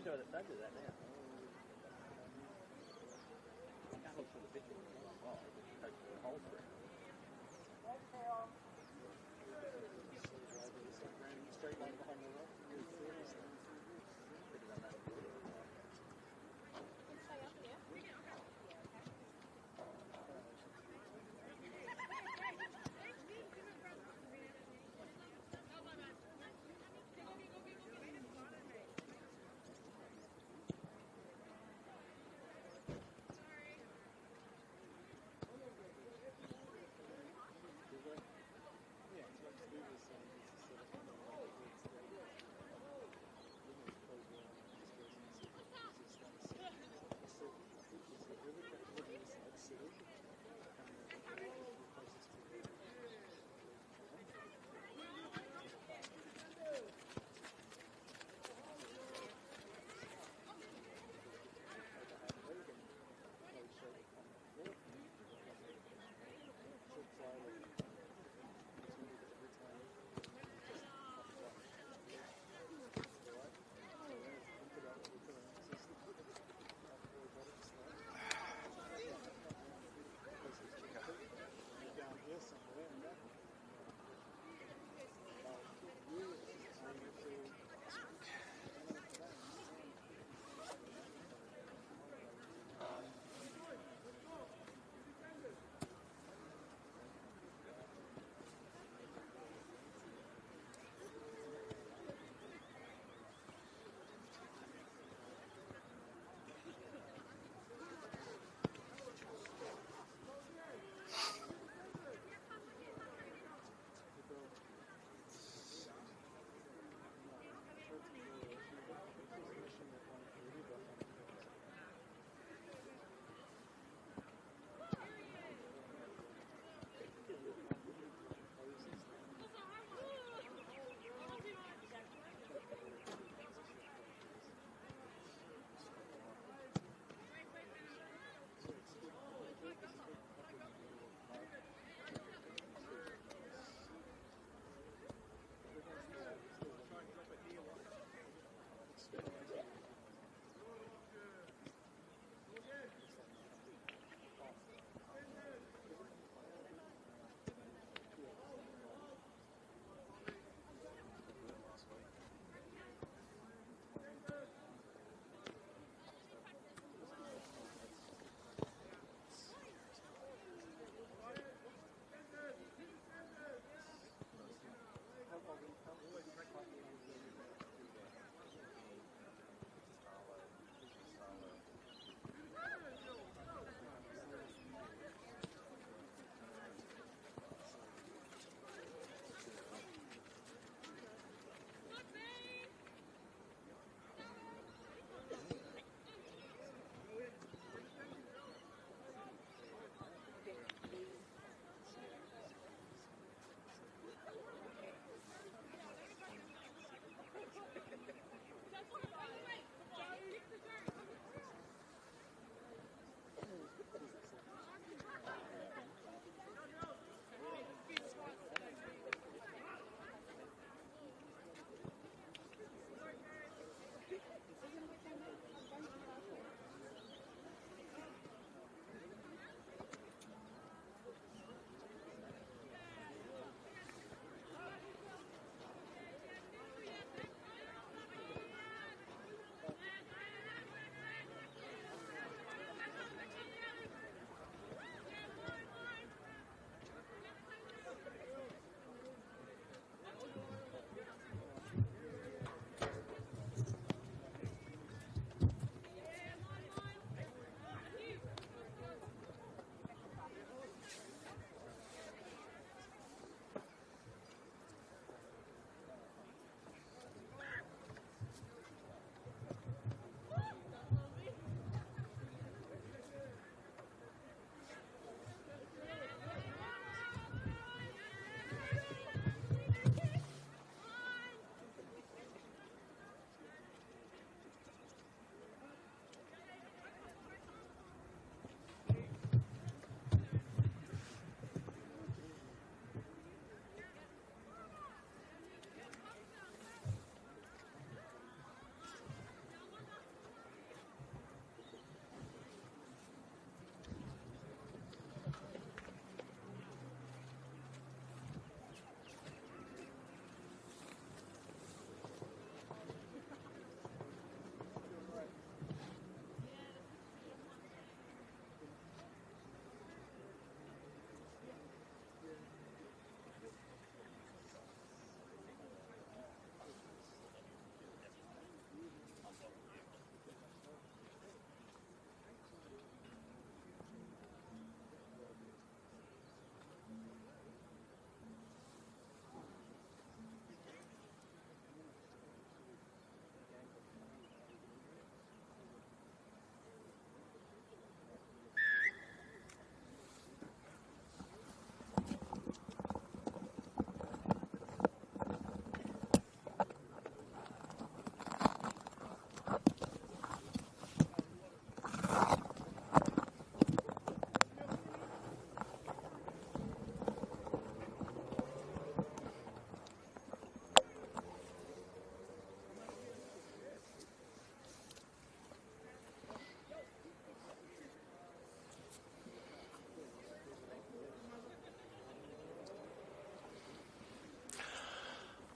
sure that they do that now. I can't look for the picture. Oh, it just takes the whole screen. Straight line behind the rock. Stay up here.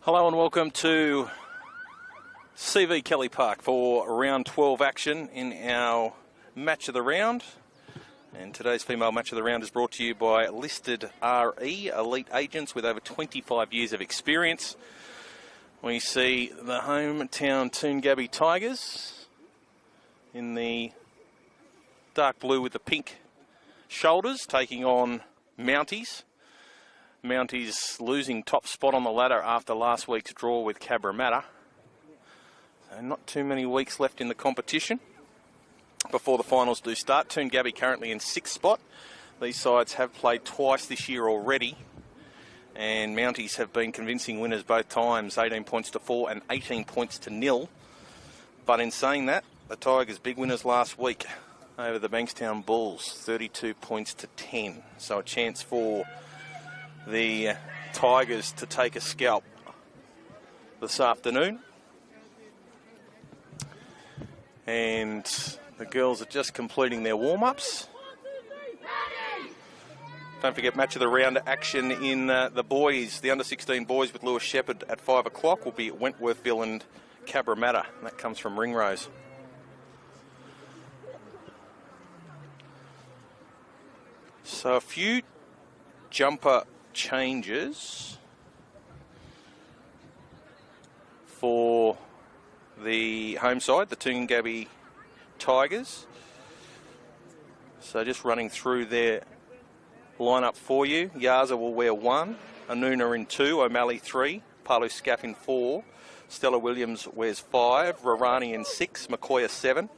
Hello and welcome to CV Kelly Park for round 12 action in our match of the round. And today's female match of the round is brought to you by Listed RE, elite agents with over 25 years of experience. We see the hometown Toongabbie Tigers in the dark blue with the pink shoulders taking on Mounties. Mounties losing top spot on the ladder after last week's draw with Parramatta. So not too many weeks left in the competition before the finals do start. Toongabbie currently in 6th spot. These sides have played twice this year already, and Mounties have been convincing winners both times, 18 points to 4 and 18 points to 0. But in saying that, the Tigers big winners last week over the Bankstown Bulls, 32 points to 10. So a chance for the Tigers to take a scalp this afternoon. And the girls are just completing their warm-ups. Don't forget, match of the round action in the boys, the under-16 boys with Lewis Shepherd at 5 o'clock will be at Wentworthville and Parramatta. That comes from Ringrose. So a few jumper changes for the home side, the Toongabbie Tigers. So just running through their lineup for you. Yaza will wear 1, Anuna in 2, O'Malley 3, Palu Scaff in 4, Stella Williams wears 5, Rarani in 6, McCoy 7,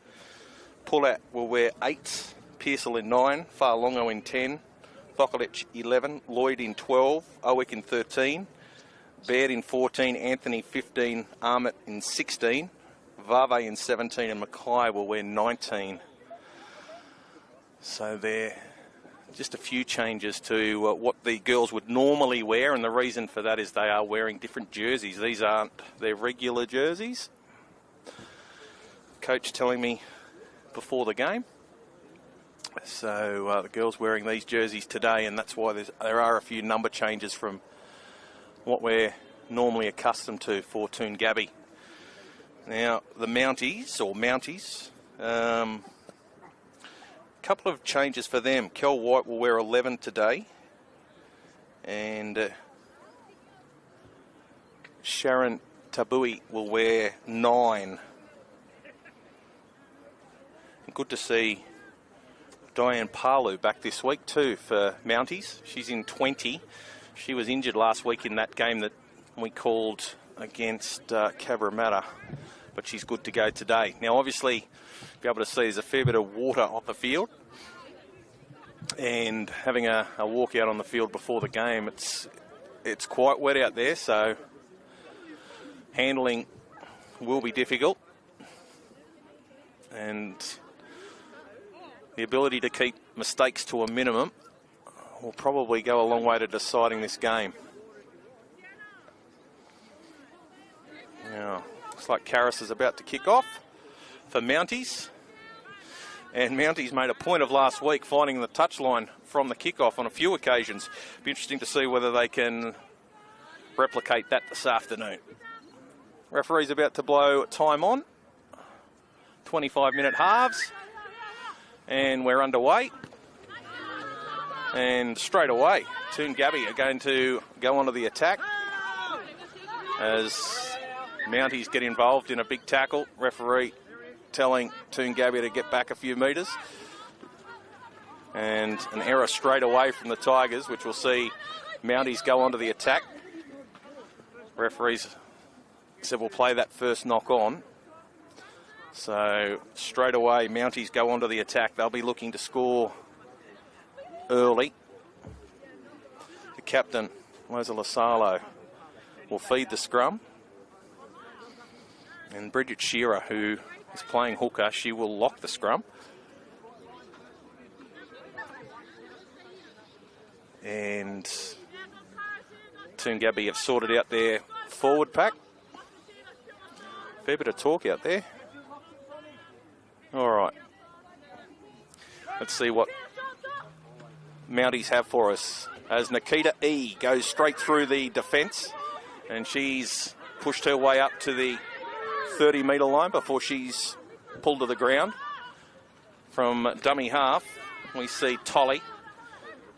Pullat will wear 8, Pearsall in 9, Farlongo in 10, Thokolic 11, Lloyd in 12, Owick in 13, Baird in 14, Anthony 15, Armit in 16, Vave in 17, and Mackay will wear 19. So there, just a few changes to what the girls would normally wear, and the reason for that is they are wearing different jerseys. These aren't their regular jerseys. Coach telling me before the game. So the girls wearing these jerseys today, and that's why there are a few number changes from what we're normally accustomed to for Toongabbie. Now, the Mounties, couple of changes for them. Kel White will wear 11 today, and Sharon Tabui will wear 9. And good to see Diane Palu back this week too for Mounties. She's in 20. She was injured last week in that game that we called against Parramatta, but she's good to go today. Now obviously, be able to see there's a fair bit of water off the field, and having a walk out on the field before the game, it's quite wet out there, so handling will be difficult, and the ability to keep mistakes to a minimum will probably go a long way to deciding this game. Now, looks like Karras is about to kick off for Mounties. And Mounties made a point of last week finding the touchline from the kickoff on a few occasions. Be interesting to see whether they can replicate that this afternoon. Referee's about to blow time on. 25-minute halves. And we're underway. And straight away, Toongabbie are going to go onto the attack as Mounties get involved in a big tackle. Referee telling Toongabbie to get back a few metres. And an error straight away from the Tigers, which will see Mounties go onto the attack. Referees said we'll play that first knock on. So straight away, Mounties go onto the attack. They'll be looking to score early. The captain, Loza Lasalo, will feed the scrum. And Bridget Shearer, who is playing hooker, she will lock the scrum. And Toongabbie have sorted out their forward pack. Fair bit of talk out there. All right. Let's see what Mounties have for us. As Nikita E goes straight through the defence And she's pushed her way up to the 30-metre line before she's pulled to the ground. From dummy half, we see Tolly.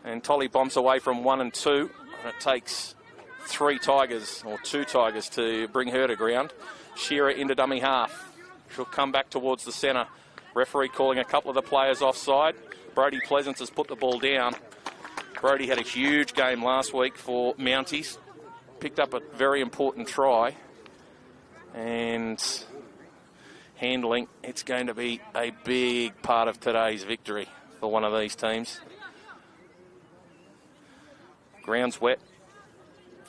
And Tolly bombs away from 1 and 2. And it takes 3 Tigers, or 2 Tigers, to bring her to ground. Shearer into dummy half. She'll come back towards the centre. Referee calling a couple of the players offside. Brodie Pleasance has put the ball down. Brodie had a huge game last week for Mounties. Picked up a very important try. And handling, it's going to be a big part of today's victory for one of these teams. Ground's wet.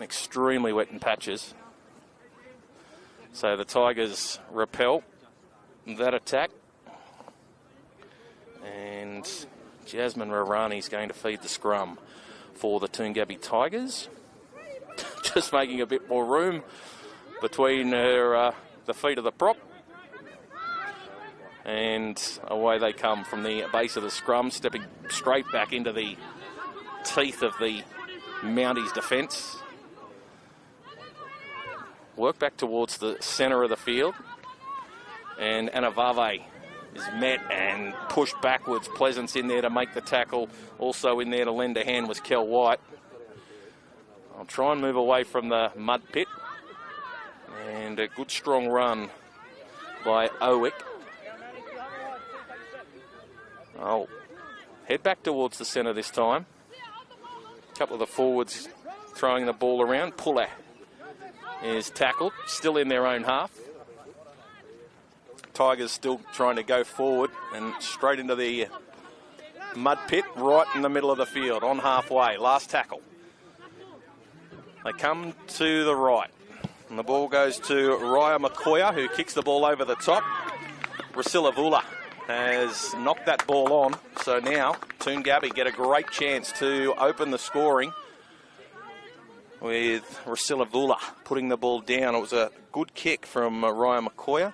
Extremely wet in patches. So the Tigers repel that attack. And Jasmine Rarani's going to feed the scrum for the Toongabbie Tigers. Just making a bit more room between her, the feet of the prop. And away they come from the base of the scrum, stepping straight back into the teeth of the Mounties defence. Work back towards the centre of the field. And Anna Vave is met and pushed backwards. Pleasance in there to make the tackle. Also in there to lend a hand was Kel White. I'll try and move away from the mud pit. And a good strong run by Owick. I'll head back towards the centre this time. A couple of the forwards throwing the ball around. Puller is tackled, still in their own half. Tigers still trying to go forward and straight into the mud pit right in the middle of the field, on halfway. Last tackle. They come to the right. And the ball goes to Raya McCoya, who kicks the ball over the top. Priscilla Vula has knocked that ball on. So now Toongabbie get a great chance to open the scoring with Priscilla Vula putting the ball down. It was a good kick from Raya McCoya.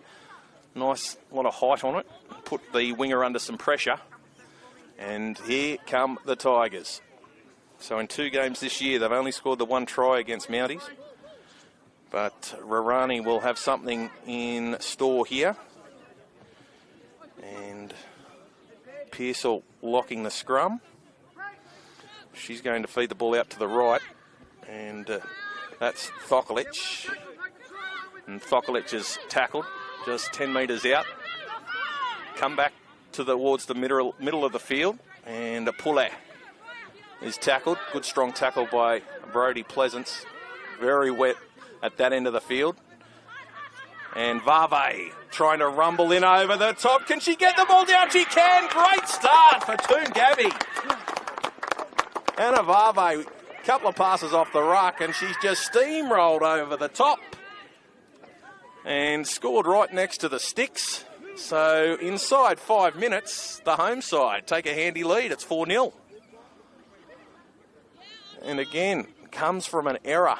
Nice lot of height on it. Put the winger under some pressure. And here come the Tigers. So in 2 games this year, they've only scored the 1 try against Mounties. But Rarani will have something in store here. And Pearsall locking the scrum. She's going to feed the ball out to the right. And that's Thokolic. And Thokolic is tackled just 10 metres out. Come back towards the middle of the field. And Pulle is tackled. Good strong tackle by Brodie Pleasance. Very wet at that end of the field. And Vave trying to rumble in over the top. Can she get the ball down? She can. Great start for Toongabbie. Anna Vave, a couple of passes off the ruck, and she's just steamrolled over the top. And scored right next to the sticks. So inside 5 minutes, the home side take a handy lead. It's 4-0. And again, comes from an error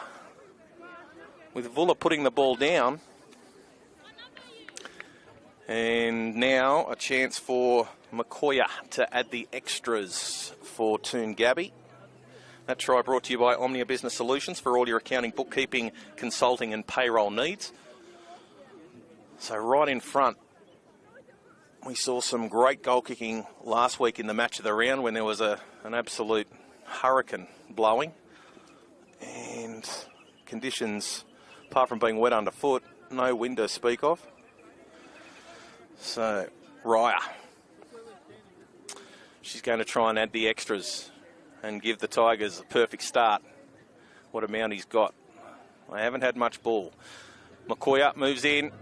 with Vula putting the ball down. And now a chance for McCoya to add the extras for Toongabbie. That try brought to you by Omnia Business Solutions for all your accounting, bookkeeping, consulting and payroll needs. So right in front, we saw some great goal kicking last week in the match of the round when there was an absolute hurricane blowing. And conditions, apart from being wet underfoot, no wind to speak of. So, Raya. She's going to try and add the extras and give the Tigers a perfect start. What a Mounties got. They haven't had much ball. McCoya moves in,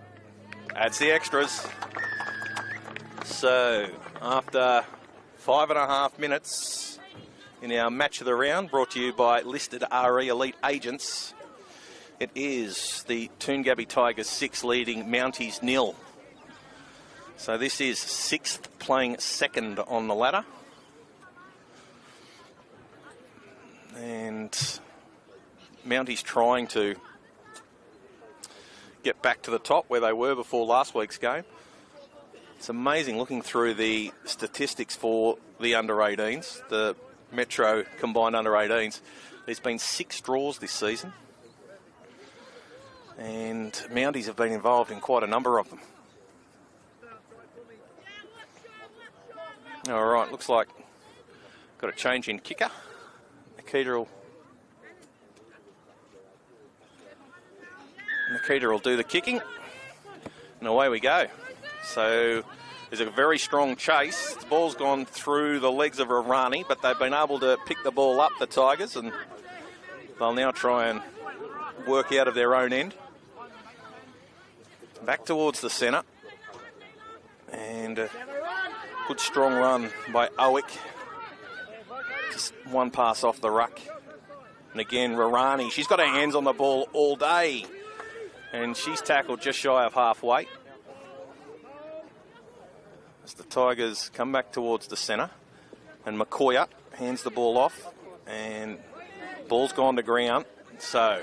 adds the extras. So, after 5.5 minutes in our match of the round, brought to you by listed RE Elite Agents, it is the Toongabbie Tigers 6 leading Mounties 0. So this is 6th playing second on the ladder. And Mounties trying to get back to the top where they were before last week's game. It's amazing looking through the statistics for the under-18s, the Metro combined under-18s. There's been 6 draws this season. And Mounties have been involved in quite a number of them. All right, looks like got a change in kicker. Nikita will do the kicking, and away we go. So there's a very strong chase. The ball's gone through the legs of Rarani, but they've been able to pick the ball up, the Tigers, and they'll now try and work out of their own end. Back towards the centre, and a good strong run by Owick. Just one pass off the ruck. And again, Rarani, she's got her hands on the ball all day, and she's tackled just shy of halfway. As the Tigers come back towards the centre, and McCoya hands the ball off, and ball's gone to ground. So,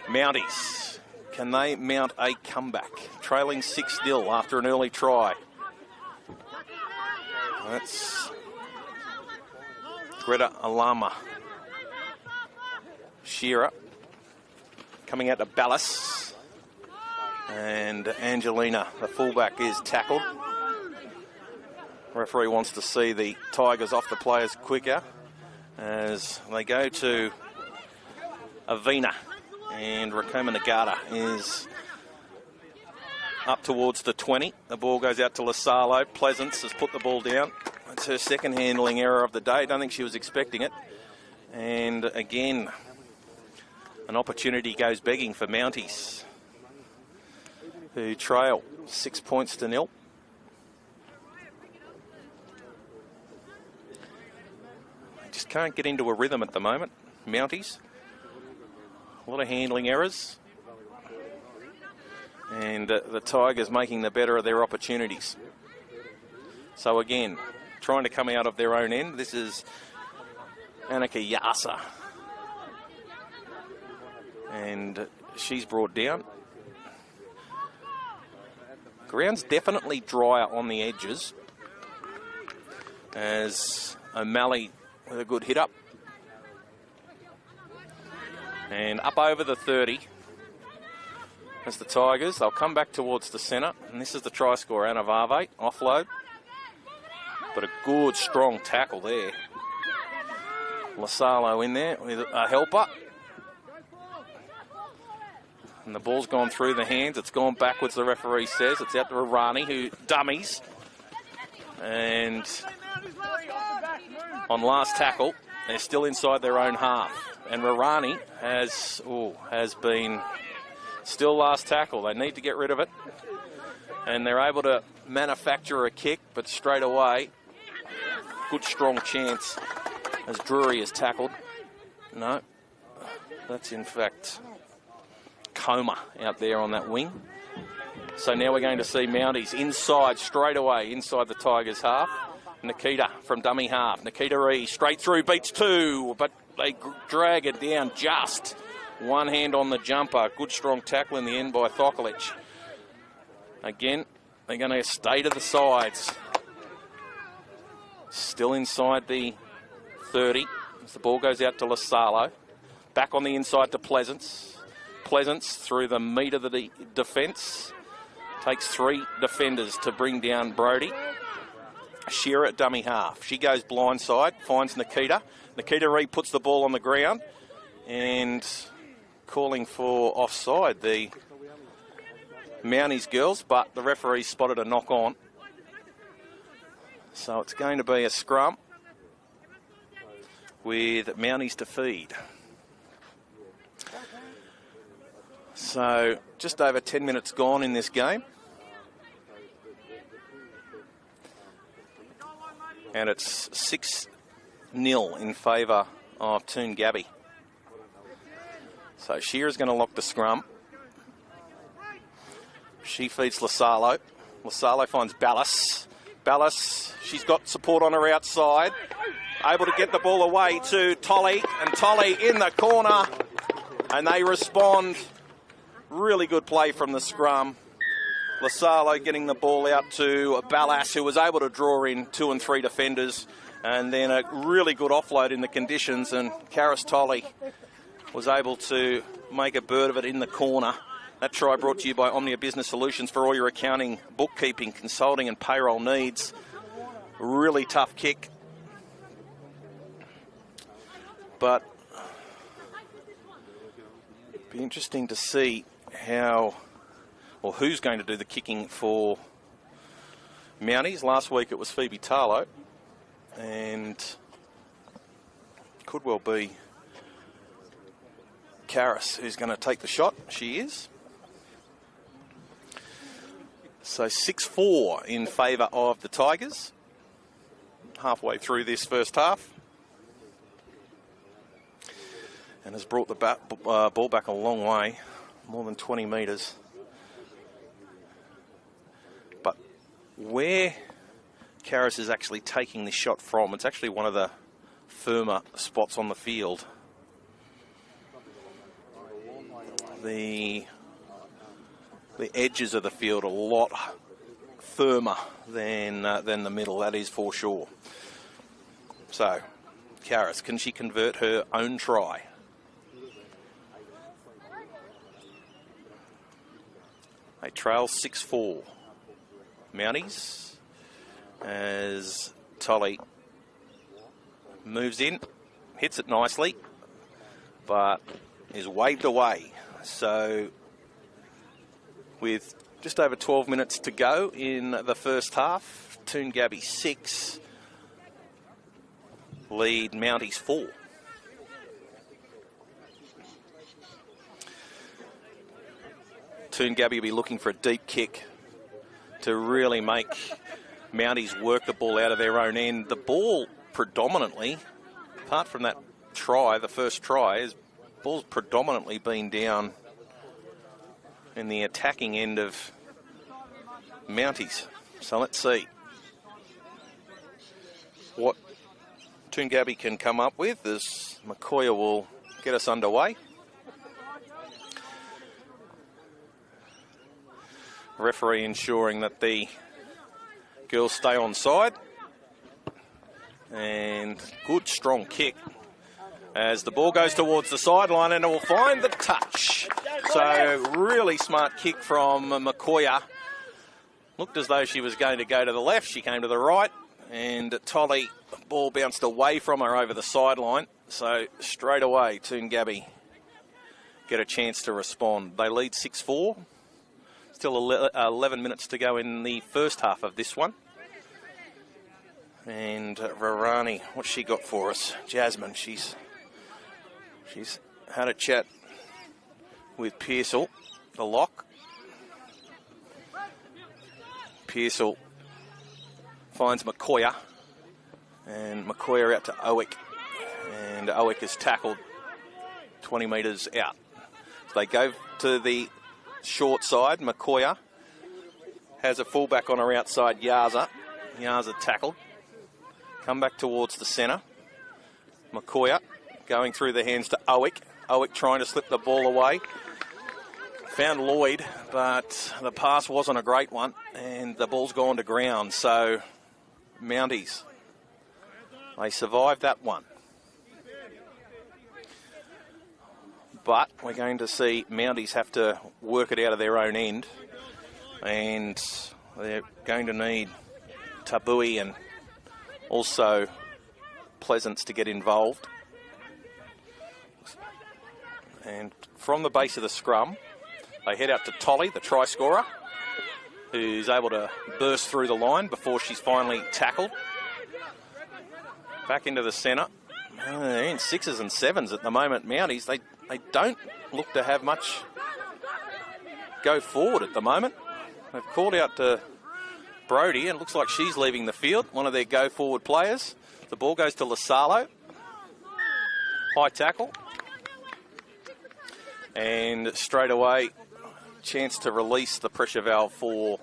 Mounties, can they mount a comeback? Trailing 6-0 after an early try. That's Greta Alama. Shearer coming out to Ballas. And Angelina, the fullback, is tackled. Referee wants to see the Tigers off the players quicker as they go to Avina. And Rakoma Nagata is up towards the 20. The ball goes out to Lasalo. Pleasance has put the ball down. It's her second handling error of the day. Don't think she was expecting it. And again, an opportunity goes begging for Mounties, who trail 6 points to 0. Just can't get into a rhythm at the moment, Mounties. A lot of handling errors. And the Tigers making the better of their opportunities. So again, trying to come out of their own end. This is Annika Yasa. And she's brought down. Ground's definitely drier on the edges, as O'Malley with a good hit up. And up over the 30 as the Tigers. They'll come back towards the centre. And this is the try scorer, Anna Varve. Offload. But a good, strong tackle there. Lasalo in there with a helper. And the ball's gone through the hands. It's gone backwards, the referee says. It's out to Rarani, who dummies. And on last tackle, they're still inside their own half. And Rarani has been still last tackle. They need to get rid of it. And they're able to manufacture a kick, but straight away, good strong chance as Drury is tackled. No, that's in fact Coma out there on that wing. So now we're going to see Mounties inside straight away, inside the Tigers half. Nikita from dummy half. Nikita Ree straight through, beats two, but they drag it down just. One hand on the jumper. Good strong tackle in the end by Thokolic. Again, they're going to stay to the sides. Still inside the 30 as the ball goes out to Lasalo. Back on the inside to Pleasance. Pleasance through the meat of the defence. Takes three defenders to bring down Brody. Shearer at dummy half. She goes blindside, finds Nikita. Nikita Reed puts the ball on the ground and calling for offside, the Mounties girls, but the referee spotted a knock on. So it's going to be a scrum with Mounties to feed. So just over 10 minutes gone in this game. And it's 6-0 in favour of Toongabbie. So Shearer's going to lock the scrum. She feeds Lasalo. Lasalo finds Ballas. Ballas, she's got support on her outside. Able to get the ball away to Tolley. And Tolley in the corner. And they respond. Really good play from the scrum. Lasalo getting the ball out to Ballas, who was able to draw in 2 and 3 defenders. And then a really good offload in the conditions. And Karis Tolley was able to make a bird of it in the corner That try brought to you by Omnia Business Solutions for all your accounting, bookkeeping, consulting and payroll needs. Really tough kick. But it'd be interesting to see how, or who's going to do the kicking for Mounties. Last week it was Phoebe Tarlo, and could well be Karis who's going to take the shot. She is. So 6-4 in favour of the Tigers. Halfway through this first half. And has brought the ball back a long way, more than 20 metres. But where Karis is actually taking this shot from, it's actually one of the firmer spots on the field. The edges of the field are a lot firmer than the middle, that is for sure. So, Karis, can she convert her own try? They trail 6-4. Mounties, as Tolly moves in, hits it nicely, but is waved away. So, with just over 12 minutes to go in the first half, Toongabbie 6, lead Mounties 4. Toongabbie will be looking for a deep kick to really make Mounties work the ball out of their own end. The ball predominantly, apart from that try, the first try, is ball's predominantly been down in the attacking end of Mounties. So let's see what Toongabbie can come up with as McCoya will get us underway. Referee ensuring that the girls stay on side. And good strong kick as the ball goes towards the sideline and it will find the touch. So really smart kick from McCoya. Looked as though she was going to go to the left. She came to the right and Tolly, ball bounced away from her over the sideline. So straight away Toongabbie get a chance to respond. They lead 6-4. Still 11 minutes to go in the first half of this one. And Rarani, what's she got for us? Jasmine, she's had a chat with Pearsall, the lock. Pearsall finds McCoya, and McCoya out to Owick, and Owick is tackled 20 metres out. So they go to the short side. McCoya has a fullback on her outside, Yaza. Yaza tackled. Come back towards the centre. McCoya going through the hands to Owick. Owick trying to slip the ball away. Found Lloyd, but the pass wasn't a great one, and the ball's gone to ground. So, Mounties, they survived that one. But we're going to see Mounties have to work it out of their own end, and they're going to need Tabui and also Pleasance to get involved. And from the base of the scrum, they head out to Tolly, the try scorer, who's able to burst through the line before she's finally tackled. Back into the centre. They're in 6s and 7s at the moment, Mounties. They don't look to have much go forward at the moment. They've called out to Brody, and it looks like she's leaving the field, one of their go-forward players. The ball goes to Lasalo. High tackle. And straight away, chance to release the pressure valve for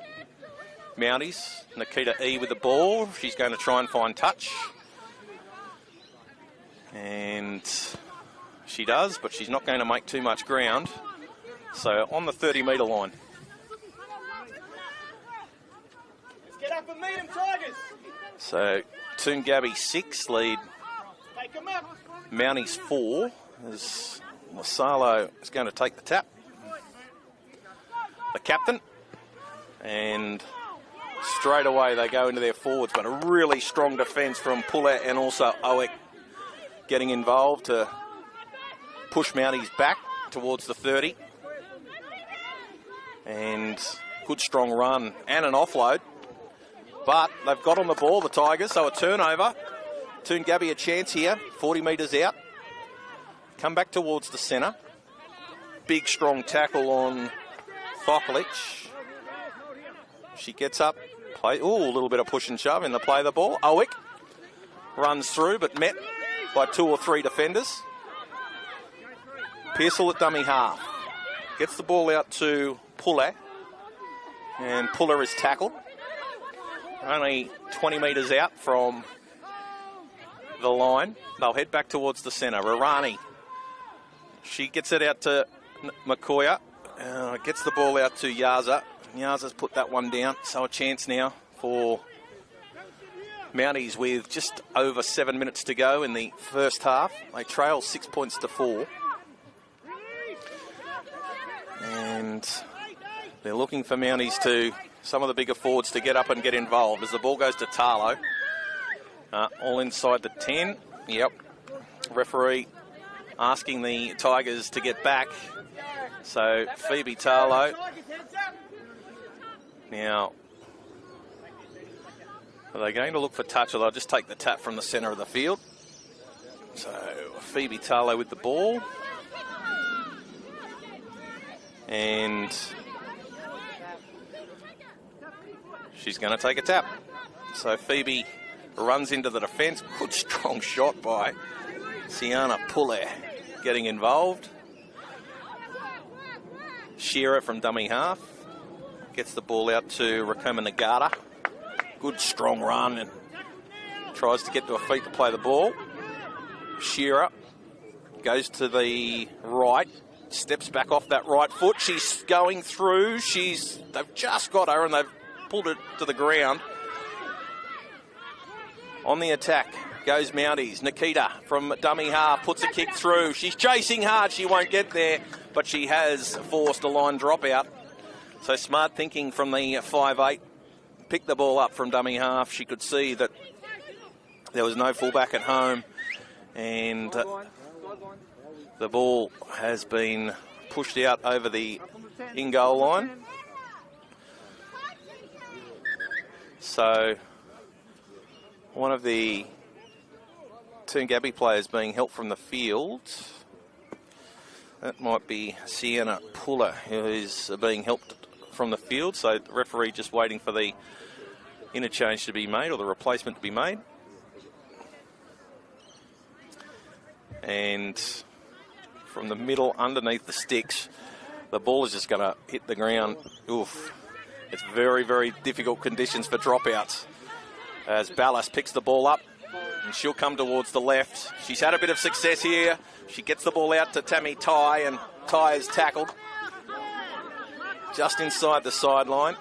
Mounties. Nikita E with the ball. She's going to try and find touch. And she does, but she's not going to make too much ground. So on the 30-metre line. Let's get up and meet them, Tigers. So Toongabbie 6 lead Take them up. Mounties 4 as Lasalo is going to take the tap. the captain. And straight away they go into their forwards, but a really strong defence from Puller and also Owick getting involved to push Mounties back towards the 30. And good strong run and an offload. But they've got on the ball, the Tigers, so a turnover. Toongabbie a chance here, 40 metres out. Come back towards the centre. Big strong tackle on Thoklich. She gets up, play. Ooh, a little bit of push and shove in the play of the ball. Owick runs through, but met by 2 or 3 defenders. Pearsall at dummy half. Gets the ball out to Puller. And Puller is tackled. Only 20 metres out from the line. They'll head back towards the centre. Rarani. She gets it out to McCoya. Gets the ball out to Yaza. Yaza's put that one down. So a chance now for Mounties with just over 7 minutes to go in the first half. They trail 6 points to 4. And they're looking for Mounties to, some of the bigger forwards, to get up and get involved as the ball goes to Tarlo. All inside the 10. Yep. Referee asking the Tigers to get back. So Phoebe Tarlo. Now, are they going to look for touch, or they'll just take the tap from the centre of the field? So Phoebe Tarlo with the ball. And she's going to take a tap. So Phoebe runs into the defence. Good strong shot by Sienna Puller getting involved. Shearer from dummy half. Gets the ball out to Rakoma Nagata. Good strong run and tries to get to her feet to play the ball. Shearer goes to the right. Steps back off that right foot. She's going through. They've just got her and they've pulled it to the ground. On the attack goes Mounties. Nikita from dummy half puts a kick through. She's chasing hard. She won't get there, but she has forced a line dropout. So smart thinking from the 5'8". Picked the ball up from dummy half. She could see that there was no fullback at home, and the ball has been pushed out over the in-goal line. So one of the Toongabbie players being helped from the field. That might be Sienna Puller, who is being helped from the field. So the referee just waiting for the interchange to be made, or the replacement to be made. And from the middle underneath the sticks, the ball is just going to hit the ground. Oof. It's very, very difficult conditions for dropouts. As Ballas picks the ball up, and she'll come towards the left. She's had a bit of success here. She gets the ball out to Tammy Ty, and Ty is tackled just inside the sideline.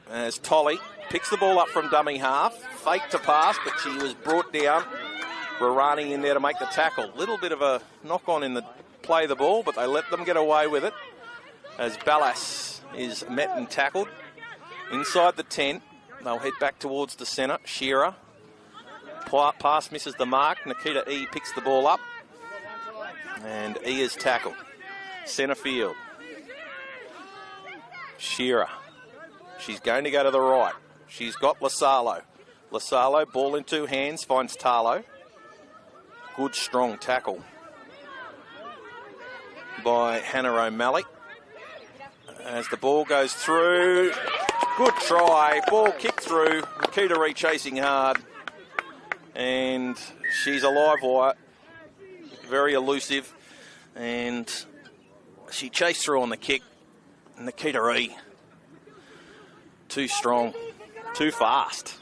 As Tolly picks the ball up from dummy half, fake to pass, but she was brought down. Rarani in there to make the tackle. Little bit of a knock-on in the play of the ball, but they let them get away with it. As Ballas is met and tackled. Inside the 10, they'll head back towards the centre. Shearer. Pass misses the mark. Nikita E picks the ball up. And E is tackled. Centre field. Shearer. She's going to go to the right. She's got Lasalo. Lasalo, ball in 2 hands, finds Tarlo. Good strong tackle by Hannah O'Malley. As the ball goes through, good try, ball kicked through, Nikita Ree chasing hard, and she's a live wire, very elusive, and she chased through on the kick. Nikita Ree, too strong, too fast,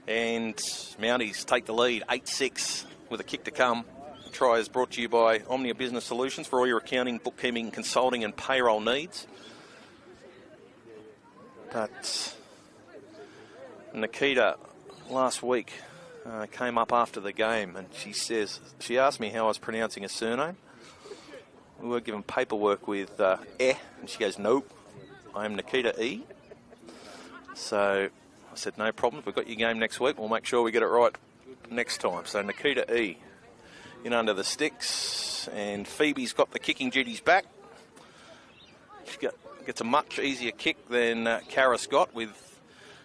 and Mounties take the lead, 8-6 with a kick to come. The try is brought to you by Omnia Business Solutions for all your accounting, bookkeeping, consulting and payroll needs. But Nikita last week came up after the game and she asked me how I was pronouncing her surname. We were given paperwork with and she goes, nope. I am Nikita E. So I said, no problem. We've got your game next week. We'll make sure we get it right next time. So Nikita E in under the sticks. And Phoebe's got the kicking duties back. She gets a much easier kick than Karis got, with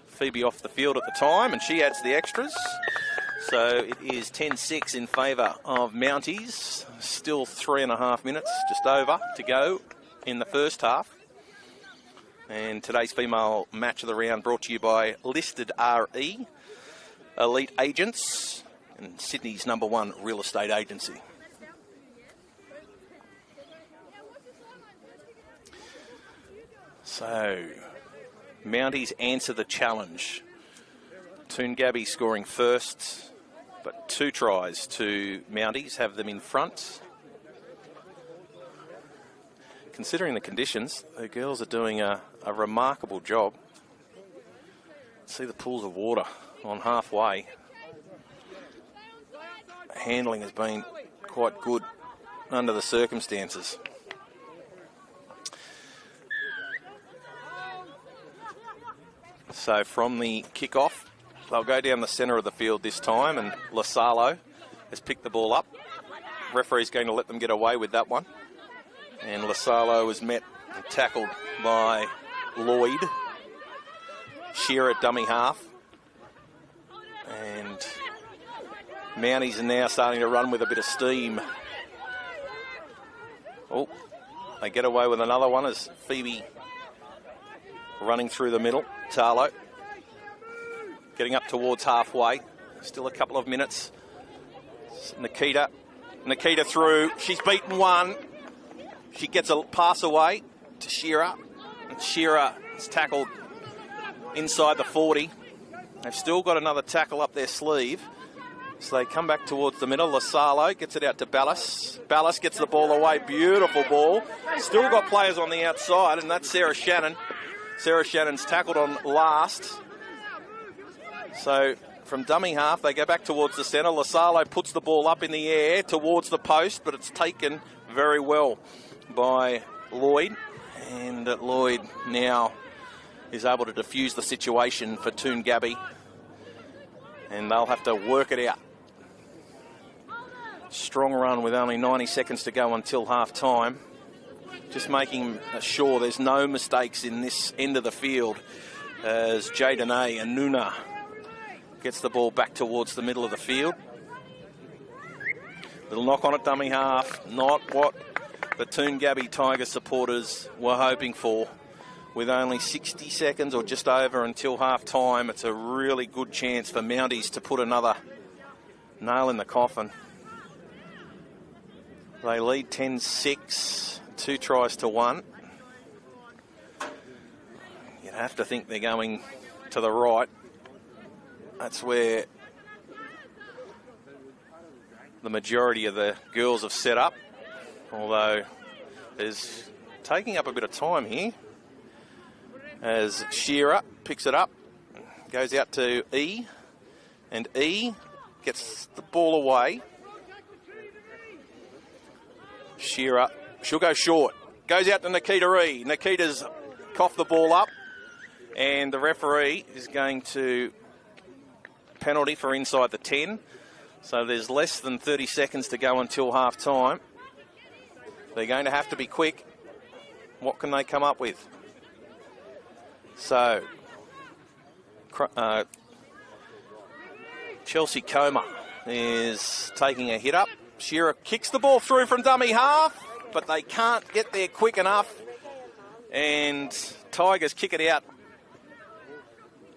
Phoebe off the field at the time, and she adds the extras. So it is 10-6 in favour of Mounties. Still 3.5 minutes, just over, to go in the first half. And today's female match of the round brought to you by Listed RE, Elite Agents, and Sydney's #1 real estate agency. So, Mounties answer the challenge. Toongabbie scoring first, but 2 tries to Mounties have them in front. Considering the conditions, the girls are doing a remarkable job. See the pools of water on halfway. Handling has been quite good under the circumstances. So from the kick-off, they'll go down the centre of the field this time, and Lasalo has picked the ball up. Referee's going to let them get away with that one. And Lasalo was met and tackled by Lloyd. Shearer at dummy half. And Mounties are now starting to run with a bit of steam. Oh, they get away with another one as Phoebe running through the middle. Tarlo getting up towards halfway. Still a couple of minutes. Nikita through. She's beaten one. She gets a pass away to Shearer. And Shearer is tackled inside the 40. They've still got another tackle up their sleeve. So they come back towards the middle. Lasalo gets it out to Ballas. Ballas gets the ball away. Beautiful ball. Still got players on the outside, and that's Sarah Shannon. Sarah Shannon's tackled on last. So from dummy half, they go back towards the centre. Lasalo puts the ball up in the air towards the post, but it's taken very well by Lloyd. And Lloyd now is able to defuse the situation for Toongabbie. And they'll have to work it out. Strong run with only 90 seconds to go until half-time. Just making sure there's no mistakes in this end of the field as Jayden and Nuna gets the ball back towards the middle of the field. Little knock on at dummy half. Not what the Toongabbie Tiger supporters were hoping for. With only 60 seconds or just over until half-time, it's a really good chance for Mounties to put another nail in the coffin. They lead 10-6, 2 tries to 1. You'd have to think they're going to the right. That's where the majority of the girls have set up, although there's taking up a bit of time here. As Shearer picks it up, goes out to E, and E gets the ball away. Shearer, she'll go short. Goes out to Nikita E. Nikita's coughed the ball up, and the referee is going to penalty for inside the 10. So there's less than 30 seconds to go until half-time. They're going to have to be quick. What can they come up with? So, Chelsea Comer is taking a hit up. Shearer kicks the ball through from dummy half, but they can't get there quick enough. And Tigers kick it out.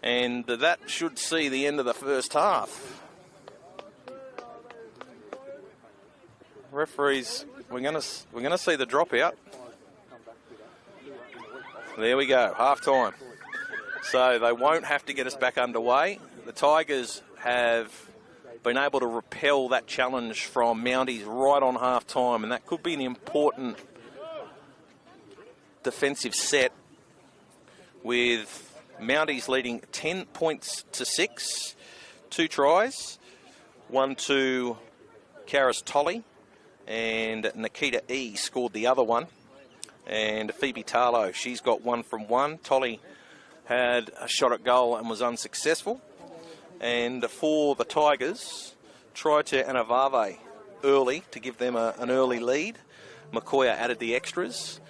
And that should see the end of the first half. Referees, we're going to see the dropout. There we go, half-time. So they won't have to get us back underway. The Tigers have been able to repel that challenge from Mounties right on half-time, and that could be an important defensive set, with Mounties leading 10 points to 6, 2 tries, 1 to Karis Tolley, and Nikita E scored the other one. And Phoebe Tarlow, she's got 1 from 1. Tolly had a shot at goal and was unsuccessful. And for the Tigers, tried to Anavave early to give them an early lead. Makoya added the extras,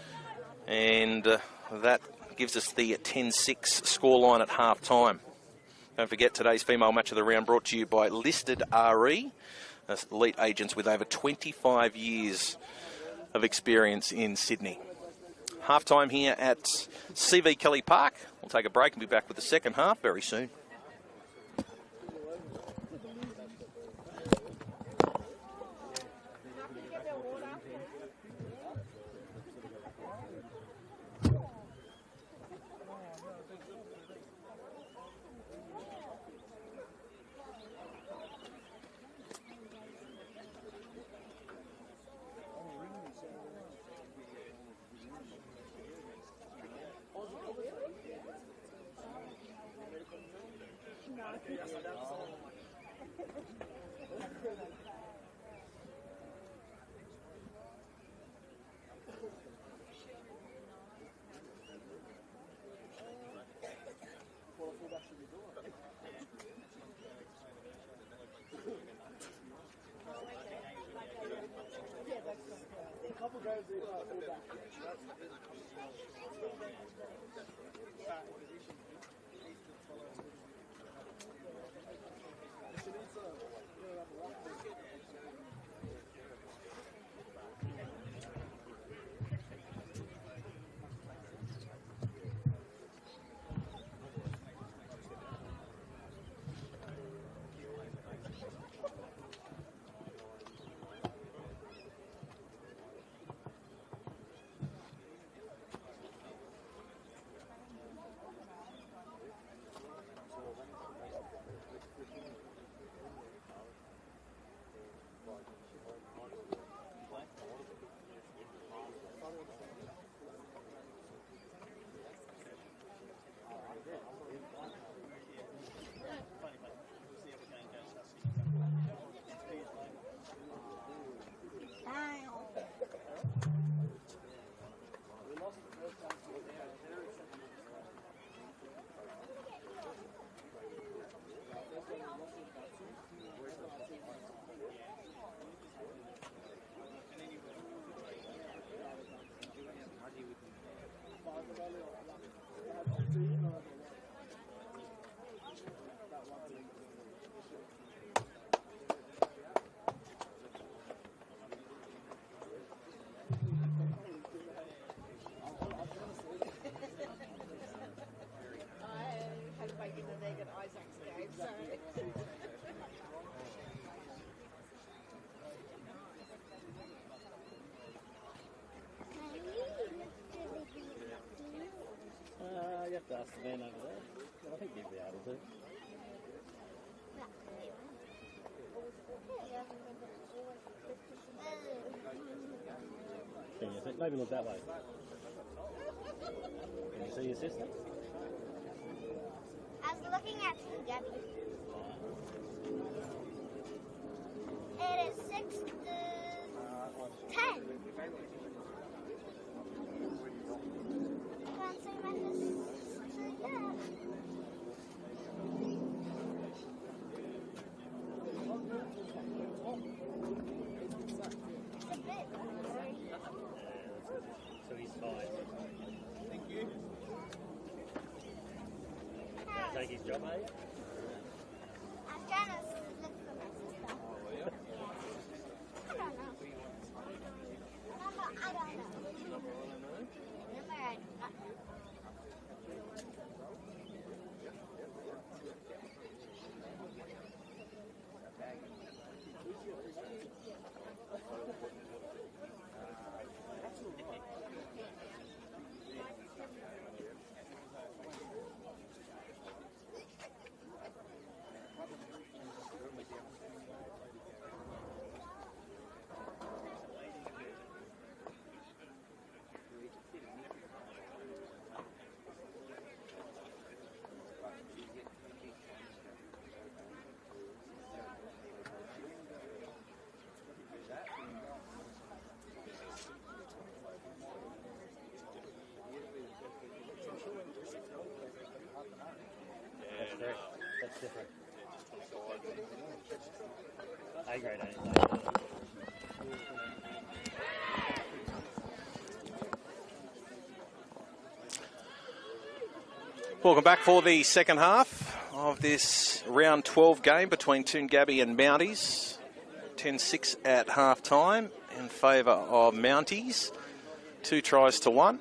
and that gives us the 10-6 scoreline at half time. Don't forget, today's female match of the round brought to you by Listed RE, elite agents with over 25 years of experience in Sydney. Half time here at CV Kelly Park. We'll take a break and be back with the second half very soon. You have to ask the man over there, but I think you'd be able to. Can you think? Maybe look that way. Can you see your sister? I was looking at Toongabbie. It is 6 to 10. Can't say my sister yet. It's a bit blurry. So he's 5. Thank you. Can I take his job, eh? I'm trying to look for my sister. I don't know. I don't know. Remember, I don't know. That's different. A grade only. Welcome back for the second half of this round 12 game between Toongabbie and Mounties. 10-6 at half time in favour of Mounties. 2 tries to 1.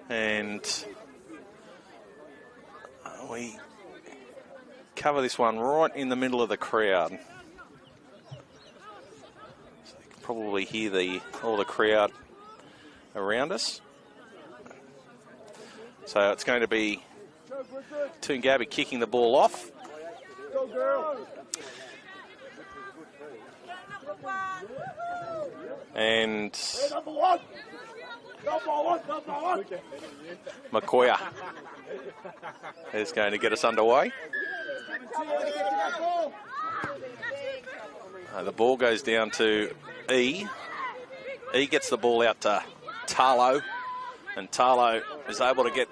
And we cover this one right in the middle of the crowd. So you can probably hear all the crowd around us. So it's going to be Toongabbie kicking the ball off. Go, girl. And Number one. Makoya is going to get us underway. The ball goes down to E. E gets the ball out to Tarlo, and Tarlo is able to get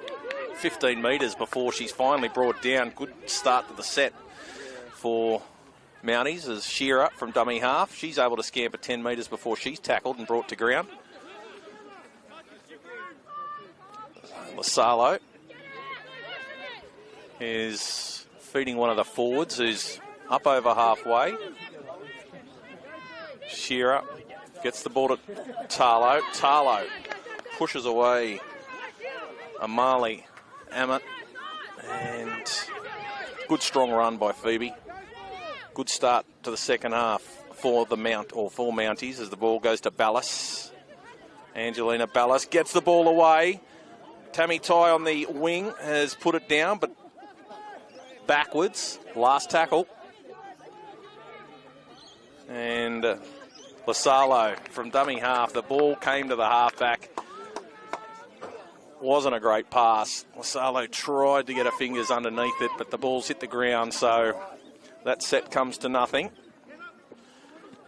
15 metres before she's finally brought down. Good start to the set for Mounties as Shearer from dummy half. She's able to scamper 10 metres before she's tackled and brought to ground. Lasalo is feeding one of the forwards who's up over halfway. Shearer gets the ball to Tarlo. Tarlo pushes away Amali Ammett, and good strong run by Phoebe. Good start to the second half for the for Mounties as the ball goes to Ballas. Angelina Ballas gets the ball away. Tammy Ty on the wing has put it down, but backwards. Last tackle. And Lasalo from dummy half. The ball came to the halfback. Wasn't a great pass. Lasalo tried to get her fingers underneath it, but the ball's hit the ground, so that set comes to nothing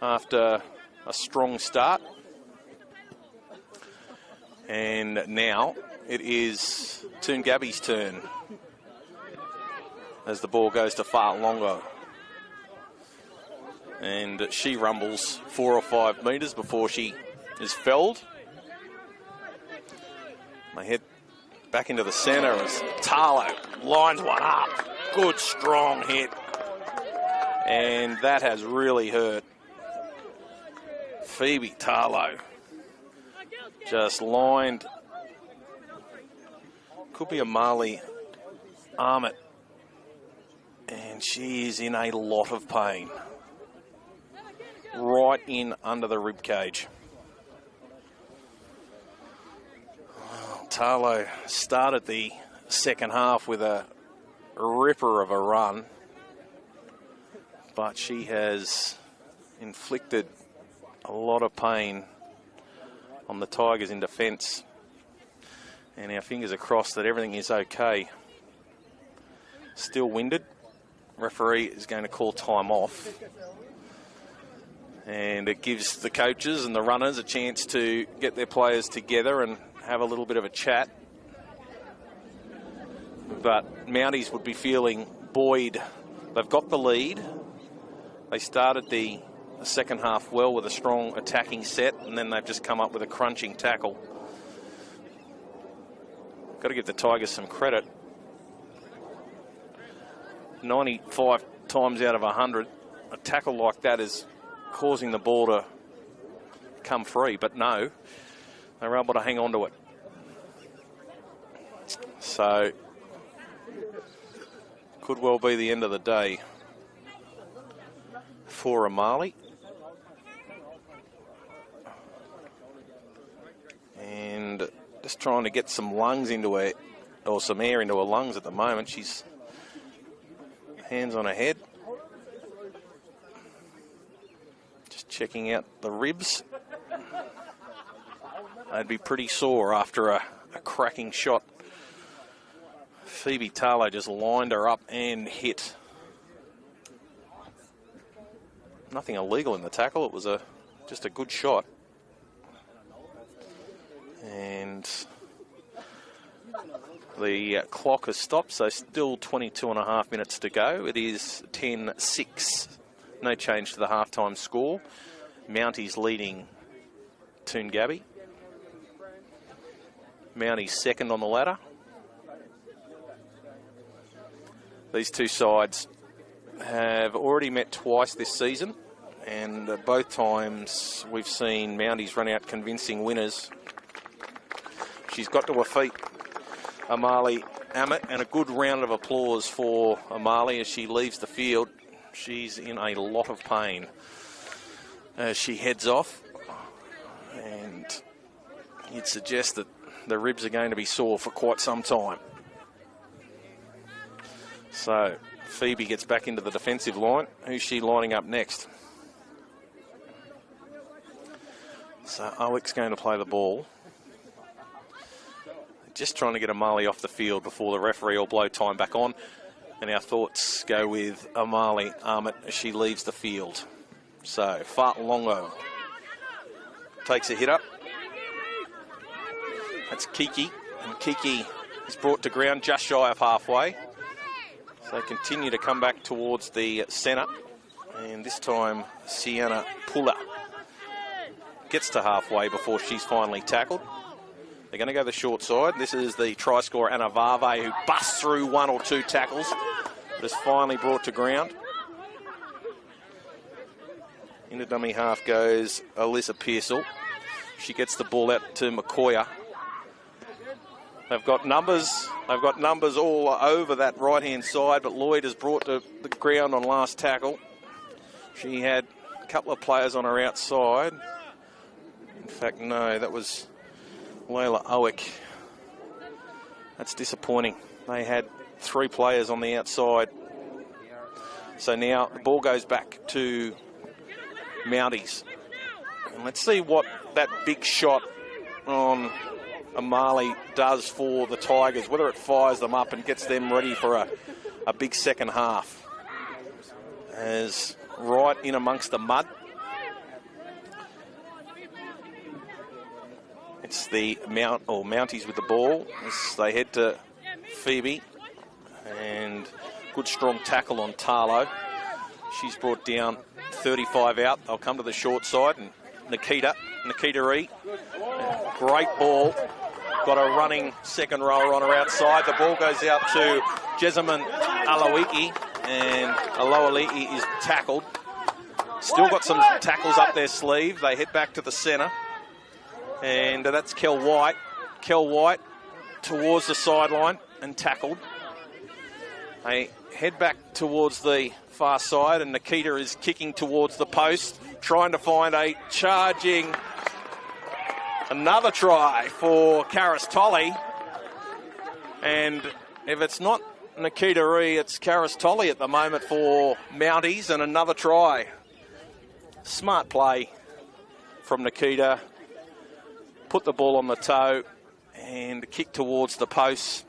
after a strong start. And now it is Toongabbie's turn as the ball goes to Fa'alongo. And she rumbles 4 or 5 metres before she is felled. They head back into the centre as Tarlo lines one up. Good strong hit. And that has really hurt. Phoebe Tarlo just lined. Could be a Marley Armit. And she is in a lot of pain. Right in under the rib cage. Tarlo started the second half with a ripper of a run, but she has inflicted a lot of pain on the Tigers in defence, and our fingers are crossed that everything is okay. Still winded. Referee is going to call time off, and it gives the coaches and the runners a chance to get their players together and have a little bit of a chat. But Mounties would be feeling buoyed. They've got the lead. They started the second half well with a strong attacking set, and then they've just come up with a crunching tackle. Got to give the Tigers some credit. 95 times out of 100, a tackle like that is causing the ball to come free, but no, they were able to hang on to it. So, could well be the end of the day for Amali. And just trying to get some lungs into her, or some air into her lungs at the moment. She's hands on her head. Just checking out the ribs. They'd be pretty sore after a cracking shot. Phoebe Tarlo just lined her up and hit. Nothing illegal in the tackle. It was just a good shot. And The clock has stopped, so still 22.5 minutes to go. It is 10-6. No change to the halftime score. Mounties leading Toongabbie. Mounties second on the ladder. These two sides have already met twice this season, and both times we've seen Mounties run out convincing winners. She's got to her feet, Amali Amit, and a good round of applause for Amali as she leaves the field. She's in a lot of pain as she heads off, and you'd suggest that the ribs are going to be sore for quite some time. So Phoebe gets back into the defensive line. Who's she lining up next? So Owick's going to play the ball. Just trying to get Amali off the field before the referee will blow time back on. And our thoughts go with Amali Amit as she leaves the field. So Longo takes a hit up. That's Kiki. And Kiki is brought to ground just shy of halfway. So they continue to come back towards the centre. And this time Sienna Pula gets to halfway before she's finally tackled. They're going to go the short side. This is the try scorer, Anna Vave, who busts through one or two tackles, but is finally brought to ground. Into dummy half goes Alyssa Pearsall. She gets the ball out to McCoyer. They've got numbers all over that right-hand side, but Lloyd is brought to the ground on last tackle. She had a couple of players on her outside. In fact, no, that was Layla Owick. That's disappointing. They had 3 players on the outside. So now the ball goes back to Mounties. And let's see what that big shot on Amali does for the Tigers, whether it fires them up and gets them ready for a big second half. As right in amongst the mud, it's the Mounties with the ball as they head to Phoebe, and good strong tackle on Tarlo. She's brought down 35 out. They'll come to the short side, and Nikita Ree, great ball. Got a running second rower on her outside. The ball goes out to Jessamine Alawiki, and Alawiki is tackled. Still got some tackles up their sleeve. They head back to the centre. And that's Kel White. Kel White towards the sideline and tackled. They head back towards the far side, and Nikita is kicking towards the post, trying to find a charging. Another try for Karis Tolley. And if it's not Nikita Ree, it's Karis Tolley at the moment for Mounties, and another try. Smart play from Nikita. Put the ball on the toe and kick towards the post.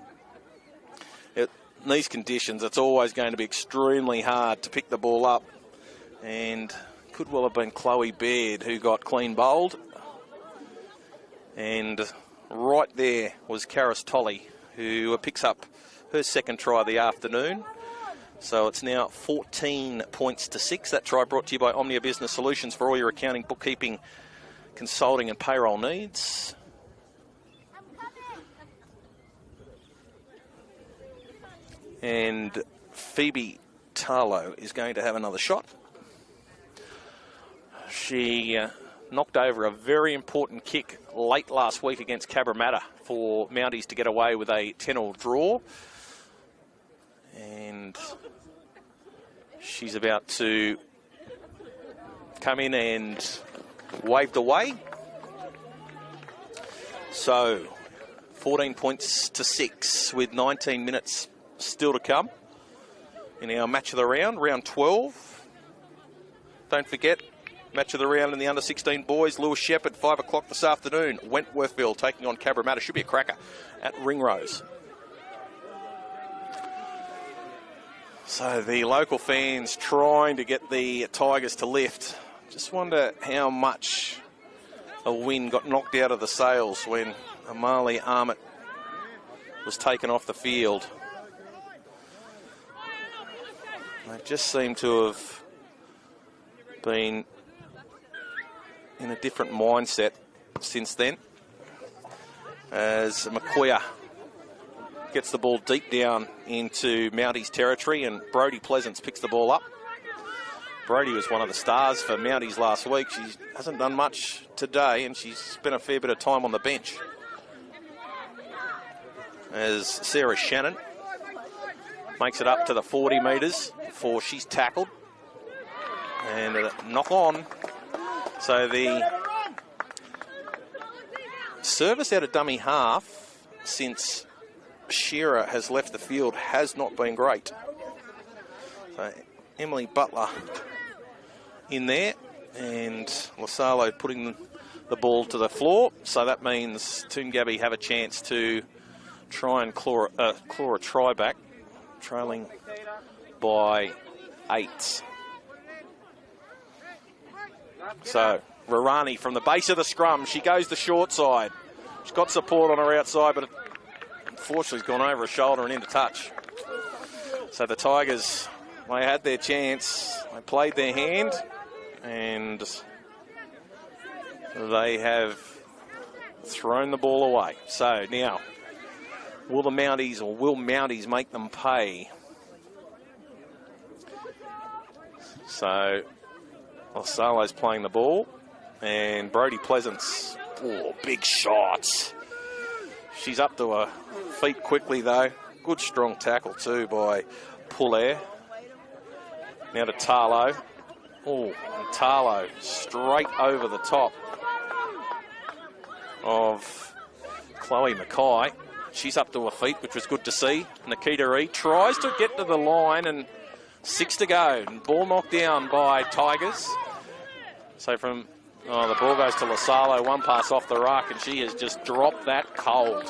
In these conditions, it's always going to be extremely hard to pick the ball up. And could well have been Chloe Baird who got clean bowled. And right there was Karis Tolley, who picks up her second try of the afternoon. So it's now 14 points to 6. That try brought to you by Omnia Business Solutions for all your accounting, bookkeeping, consulting and payroll needs. And Phoebe Tarlo is going to have another shot. She knocked over a very important kick late last week against Parramatta for Mounties to get away with a 10-all draw. And she's about to come in and waved away. So 14 points to 6 with 19 minutes still to come in our match of the round, round 12. Don't forget, match of the round in the under-16 boys, Lewis Shepherd, 5 o'clock this afternoon. Wentworthville taking on Parramatta. Should be a cracker at Ringrose. So the local fans trying to get the Tigers to lift. Just wonder how much a win got knocked out of the sails when Amali Amit was taken off the field. They just seem to have been in a different mindset since then, as McCoya gets the ball deep down into Mounties territory and Brodie Pleasance picks the ball up. Brodie was one of the stars for Mounties last week. She hasn't done much today and she's spent a fair bit of time on the bench. As Sarah Shannon makes it up to the 40 metres before she's tackled. And a knock on. So the service out of dummy half since Shearer has left the field has not been great. So Emily Butler in there and Lasalo putting the ball to the floor. So that means Toongabbie have a chance to try and claw a try back, trailing by 8. So Rarani from the base of the scrum, she goes the short side. She's got support on her outside, but unfortunately has gone over her shoulder and into touch. So the Tigers, they had their chance, they played their hand, and they have thrown the ball away. So now, will Mounties make them pay? So Osalo's playing the ball, and Brodie Pleasance, oh, big shots. She's up to her feet quickly though. Good strong tackle too by Pullaire. Now to Tarlo. Oh, and Tarlo straight over the top of Chloe Mackay. She's up to her feet, which was good to see. Nikita Reid tries to get to the line and 6 to go. And ball knocked down by Tigers. So from, the ball goes to Lasalo, one pass off the ruck, and she has just dropped that cold.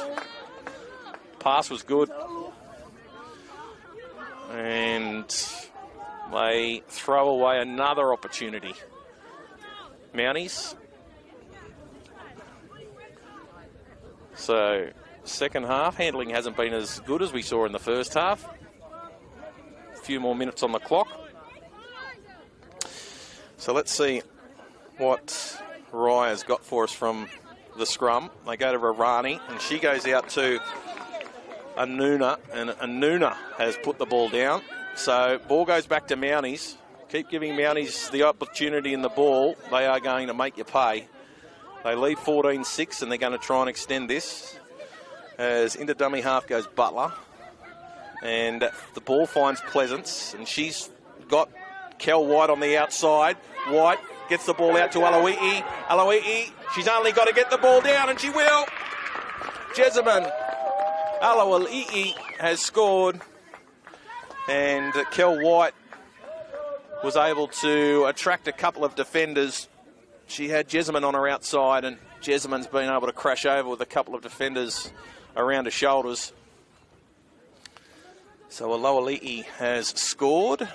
Pass was good. And they throw away another opportunity. Mounties. So, second half, handling hasn't been as good as we saw in the first half. A few more minutes on the clock. So let's see what Raya's got for us from the scrum. They go to Rarani, and she goes out to Anuna, and Anuna has put the ball down. So ball goes back to Mounties. Keep giving Mounties the opportunity in the ball. They are going to make you pay. They lead 14-6, and they're going to try and extend this. As into dummy half goes Butler. And the ball finds Pleasance, and she's got Kel White on the outside. White gets the ball out to Aloi'i. Aloi'i, she's only got to get the ball down, and she will. Jessamine Aloi'i has scored, and Kel White was able to attract a couple of defenders. She had Jessamine on her outside, and Jessamine's been able to crash over with a couple of defenders around her shoulders. So Aloi'i has scored.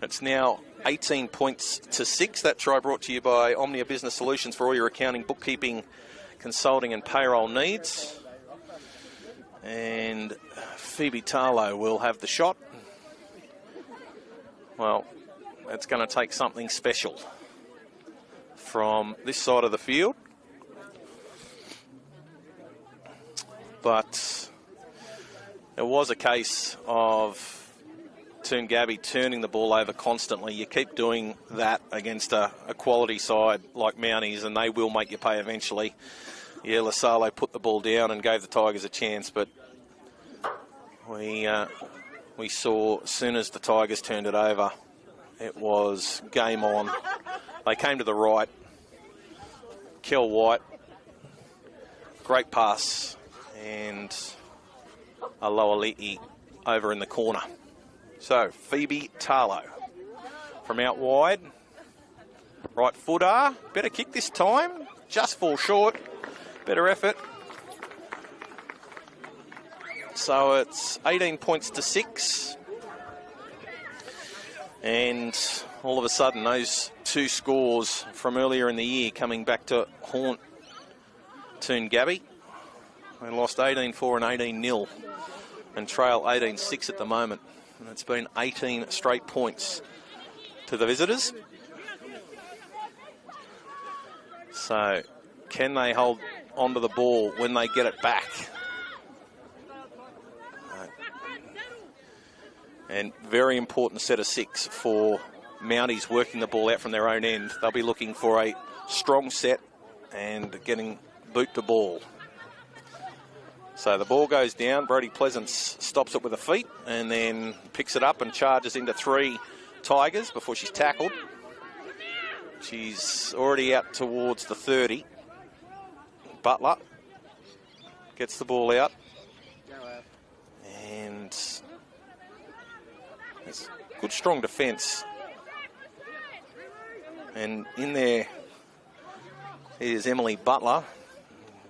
It's now 18 points to 6. That try brought to you by Omnia Business Solutions for all your accounting, bookkeeping, consulting and payroll needs. And Phoebe Tarlo will have the shot. Well, it's going to take something special from this side of the field. But it was a case of Toongabbie turning the ball over constantly. You keep doing that against a quality side like Mounties, and they will make you pay eventually. Yeah, Lasalo put the ball down and gave the Tigers a chance, but we saw as soon as the Tigers turned it over, it was game on. They came to the right. Kel White, great pass, and Aloi'i over in the corner. So, Phoebe Tarlo from out wide. Right footer. Better kick this time. Just fall short. Better effort. So it's 18 points to 6. And all of a sudden, those two scores from earlier in the year coming back to haunt Toongabbie. They lost 18-4 and 18-0 and trail 18-6 at the moment. And it's been 18 straight points to the visitors. So, can they hold onto the ball when they get it back? And very important set of 6 for Mounties working the ball out from their own end. They'll be looking for a strong set and getting boot to ball. So the ball goes down. Brodie Pleasance stops it with her feet and then picks it up and charges into 3 Tigers before she's tackled. She's already out towards the 30. Butler gets the ball out. And it's good, strong defence. And in there is Emily Butler.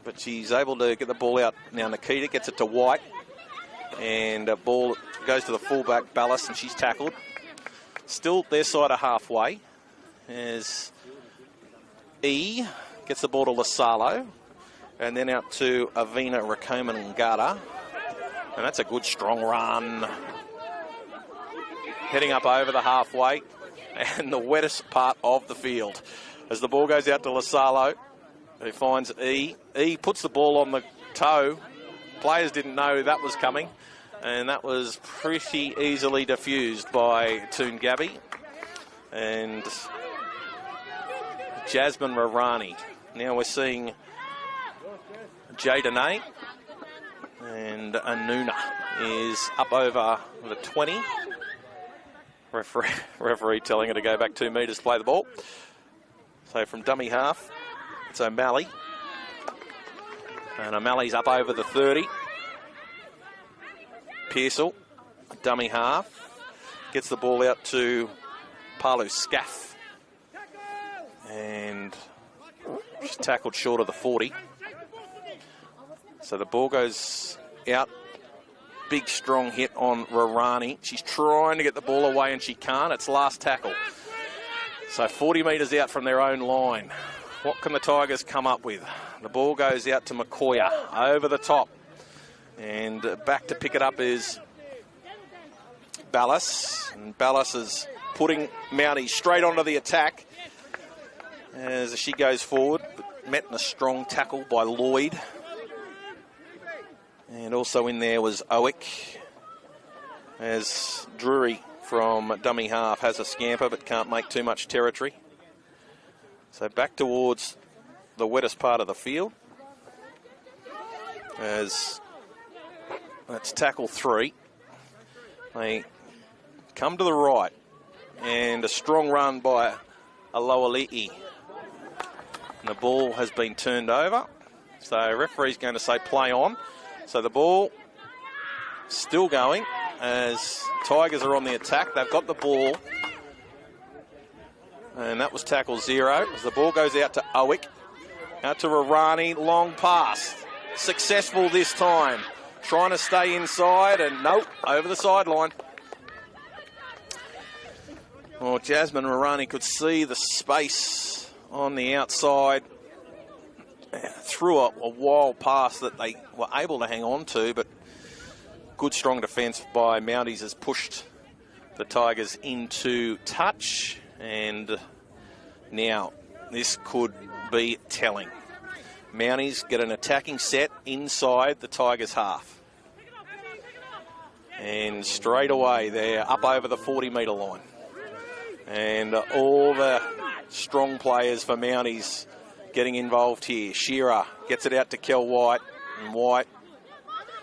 But she's able to get the ball out. Now Nikita gets it to White. And a ball goes to the fullback, Ballas, and she's tackled. Still their side of halfway. As E gets the ball to Lasalo. And then out to Avina Rakomen-Ngata. And that's a good, strong run. Heading up over the halfway. And the wettest part of the field. As the ball goes out to Lasalo, who finds E. E puts the ball on the toe. Players didn't know that was coming. And that was pretty easily diffused by Toongabbie. And Jasmine Rarani. Now we're seeing Jaydenay. And Anuna is up over the 20. Referee telling her to go back 2 metres to play the ball. So from dummy half, it's O'Malley. And O'Malley's up over the 30. Pearsall, dummy half, gets the ball out to Palu Scaff. And she's tackled short of the 40. So the ball goes out. Big, strong hit on Rarani. She's trying to get the ball away and she can't. It's last tackle. So 40 metres out from their own line. What can the Tigers come up with? The ball goes out to McCoya over the top. And back to pick it up is Ballas. And Ballas is putting Mounties straight onto the attack as she goes forward. Met in a strong tackle by Lloyd. And also in there was Owick, as Drury from dummy half has a scamper but can't make too much territory. So back towards the wettest part of the field, as that's tackle 3. They come to the right, and a strong run by Aloali'i. And the ball has been turned over, so referee's going to say play on. So the ball still going as Tigers are on the attack. They've got the ball. And that was tackle 0. As the ball goes out to Owick. Out to Rarani. Long pass. Successful this time. Trying to stay inside and nope, over the sideline. Oh, Jasmine Rarani could see the space on the outside. Threw a wild pass that they were able to hang on to, but good strong defence by Mounties has pushed the Tigers into touch, and now this could be telling. Mounties get an attacking set inside the Tigers' half. And straight away they're up over the 40-metre line. And all the strong players for Mounties getting involved here. Shearer gets it out to Kel White, and White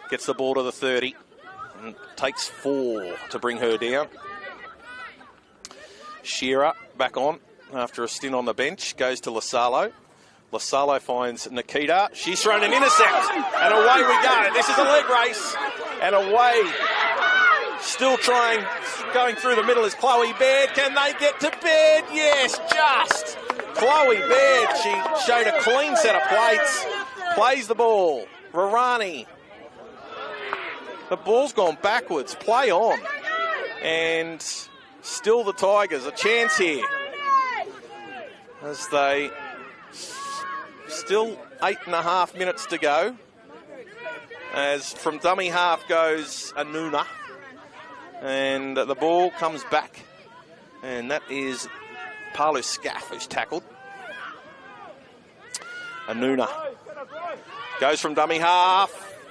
gets the ball to the 30 and takes 4 to bring her down. Shearer back on after a stint on the bench, goes to Lasalo. Lasalo finds Nikita. She's thrown an intercept, and away we go. This is a leg race, and away. Still trying, going through the middle is Chloe Baird. Can they get to Baird? Yes, just. Chloe Baird, she showed a clean set of plates, plays the ball. Rarani, the ball's gone backwards, play on. And still the Tigers, a chance here. As they, still 8.5 minutes to go. as from dummy half goes Anuna. And the ball comes back. And that is Palu Scaff who's tackled. Anuna goes from dummy half.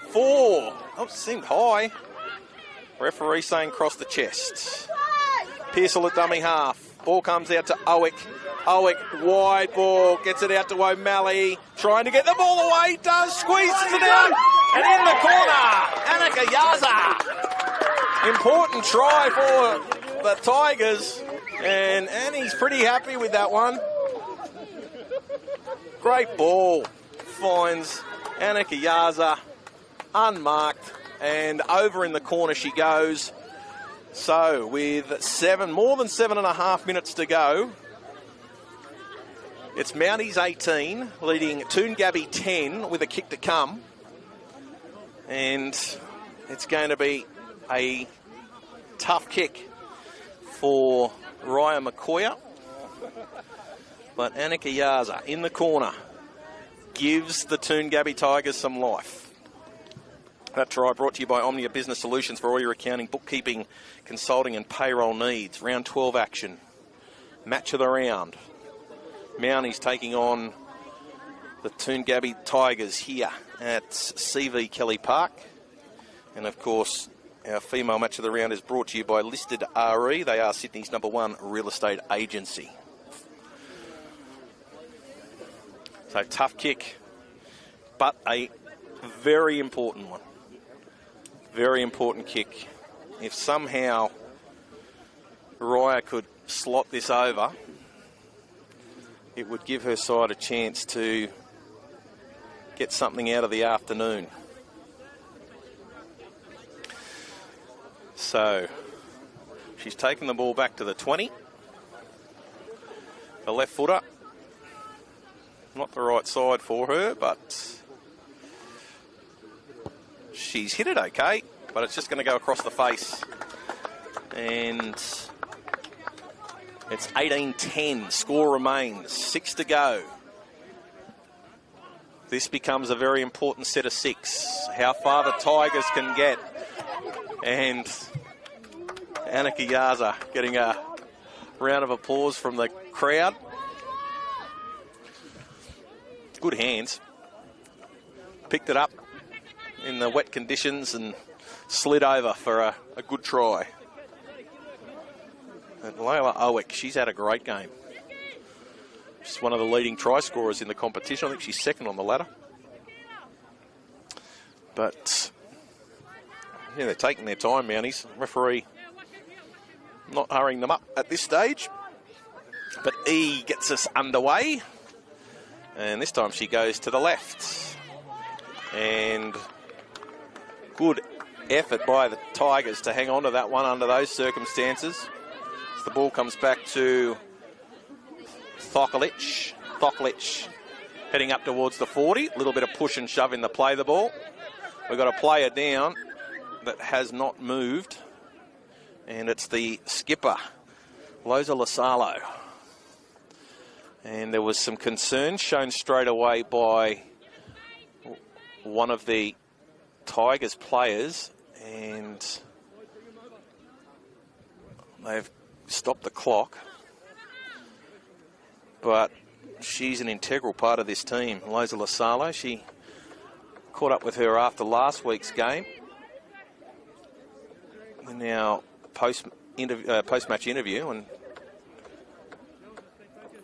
4. Oh, seemed high. Referee saying cross the chest. Pearsall at dummy half. Ball comes out to Owick. Owick, wide ball, gets it out to O'Malley. Trying to get the ball away, does, squeezes it out. And in the corner, Annika Yaza. Important try for the Tigers. And Annie's pretty happy with that one. Great ball. Finds Annika Yaza unmarked. And over in the corner she goes. So with more than 7.5 minutes to go, it's Mounties 18 leading Toongabbie 10 with a kick to come. And it's going to be a tough kick for Raya McCoya. But Annika Yaza in the corner gives the Toongabbie Tigers some life. That try brought to you by Omnia Business Solutions for all your accounting, bookkeeping, consulting and payroll needs. Round 12 action. Match of the round. Mounties taking on the Toongabbie Tigers here at CV Kelly Park. And of course, our female match of the round is brought to you by Listed RE. They are Sydney's #1 real estate agency. So tough kick, but a very important one. Very important kick. If somehow Raya could slot this over, it would give her side a chance to get something out of the afternoon. So she's taken the ball back to the 20. The left footer. Not the right side for her, but she's hit it okay, but it's just going to go across the face. And it's 18-10. Score remains. 6 to go. This becomes a very important set of 6. How far the Tigers can get. And Annika Yaza getting a round of applause from the crowd. Good hands. Picked it up in the wet conditions and slid over for a good try. And Layla Owick, she's had a great game. She's one of the leading try scorers in the competition. I think she's second on the ladder. But yeah, they're taking their time, Mounties. Referee not hurrying them up at this stage. But E gets us underway. And this time she goes to the left. And good effort by the Tigers to hang on to that one under those circumstances. As the ball comes back to Thoklich. Thoklich heading up towards the 40. A little bit of push and shove in the play the ball. We've got a player down that has not moved. And it's the skipper, Loza Lasalo. And there was some concern shown straight away by one of the Tigers players, and they've stopped the clock. But she's an integral part of this team, Loza Lasalo. She caught up with her after last week's game. And now post-match interview, and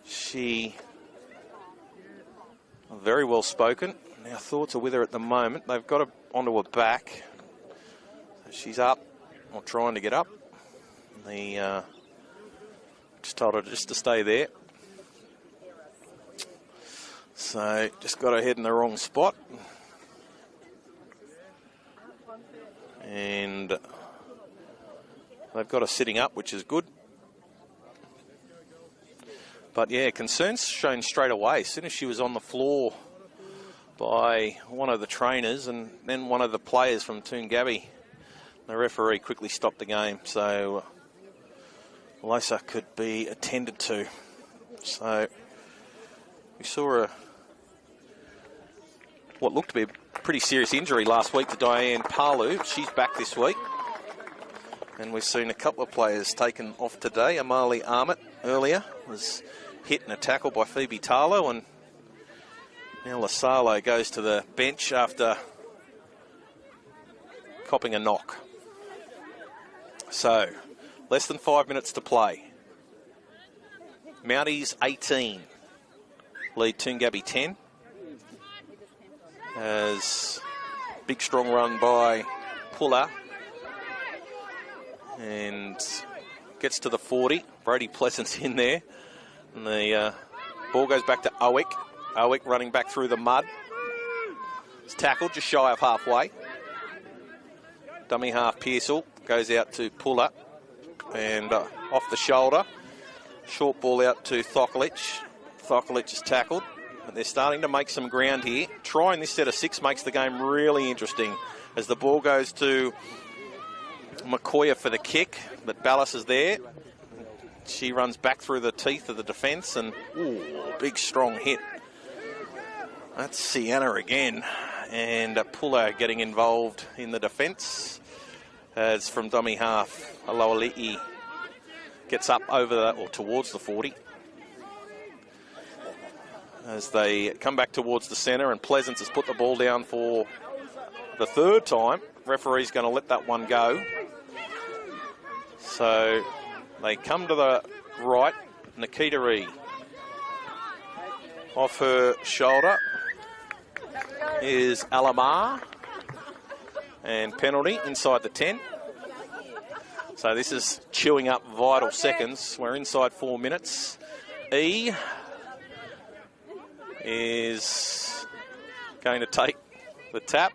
she very well spoken. Our thoughts are with her at the moment. They've got her onto her back. So she's up, or trying to get up. They just told her just to stay there. So just got her head in the wrong spot. And they've got her sitting up, which is good. But yeah, concerns shown straight away as soon as she was on the floor by one of the trainers and then one of the players from Toongabbie. The referee quickly stopped the game, so Losa could be attended to. So we saw what looked to be a pretty serious injury last week to Diane Palu. She's back this week. And we've seen a couple of players taken off today. Amali Armit earlier was hit in a tackle by Phoebe Tarlo, and now Lasalo goes to the bench after copping a knock. So, less than 5 minutes to play. Mounties 18, lead Toongabbie 10. As big strong run by Puller. And gets to the 40. Brody Pleasant's in there. And the ball goes back to Owick. Owick running back through the mud. It's tackled just shy of halfway. Dummy half Pearsall goes out to Puller. And off the shoulder. Short ball out to Thokolich. Thokolich is tackled. But they're starting to make some ground here. Trying this set of 6 makes the game really interesting. As the ball goes to McCoy for the kick, but Ballas is there. She runs back through the teeth of the defence, and big strong hit. That's Sienna again, and Puller getting involved in the defence. As from dummy half, Aloali'i gets up over or towards the 40. As they come back towards the centre, and Pleasance has put the ball down for the 3rd time. Referee's going to let that one go. So they come to the right. Nikita Ree off her shoulder is Alamar, and penalty inside the 10. So this is chewing up vital seconds. We're inside 4 minutes. E is going to take the tap.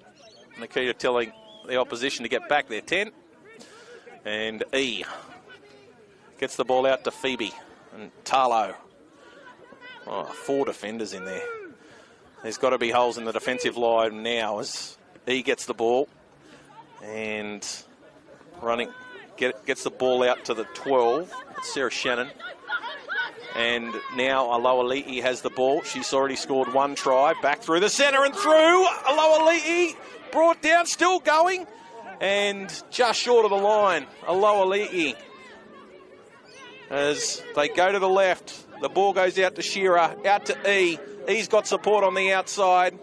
Nikita telling the opposition to get back their 10. And E gets the ball out to Phoebe and Tarlo. 4 defenders in there. There's got to be holes in the defensive line now as E gets the ball and running, gets the ball out to the 12. It's Sarah Shannon. And now Aloali'i has the ball. She's already scored 1 try. Back through the centre and through. Aloali'i brought down, still going. And just short of the line, Aloali'i. As they go to the left, the ball goes out to Shearer, out to E. E's got support on the outside.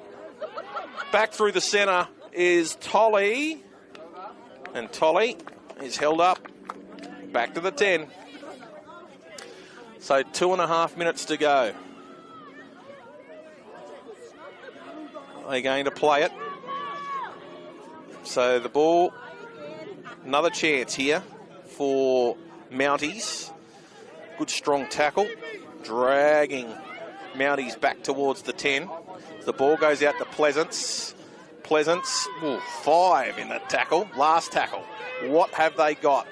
Back through the centre is Tolly. And Tolly is held up. Back to the 10. So 2.5 minutes to go. They're going to play it. So the ball, another chance here for Mounties. Good strong tackle, dragging Mounties back towards the 10. The ball goes out to Pleasance. Pleasance, 5 in the tackle, last tackle. What have they got?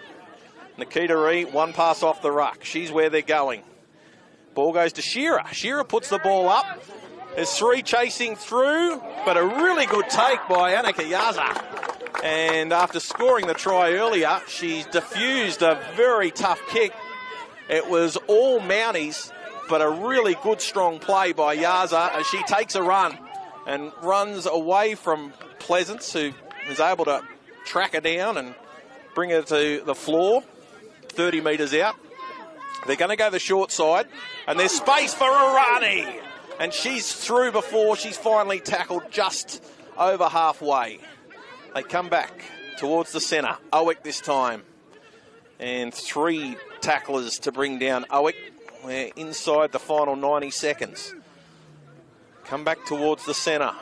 Nikita Ree, 1 pass off the ruck. She's where they're going. Ball goes to Shearer. Shearer puts the ball up. There's 3 chasing through, but a really good take by Annika Yaza. And after scoring the try earlier, she's diffused a very tough kick. It was all Mounties, but a really good strong play by Yaza as she takes a run and runs away from Pleasance, who is able to track her down and bring her to the floor, 30 metres out. They're going to go the short side, and there's space for Irani. And she's through before she's finally tackled just over halfway. They come back towards the centre. Owick this time. And 3 tacklers to bring down Owick. We're inside the final 90 seconds. Come back towards the centre.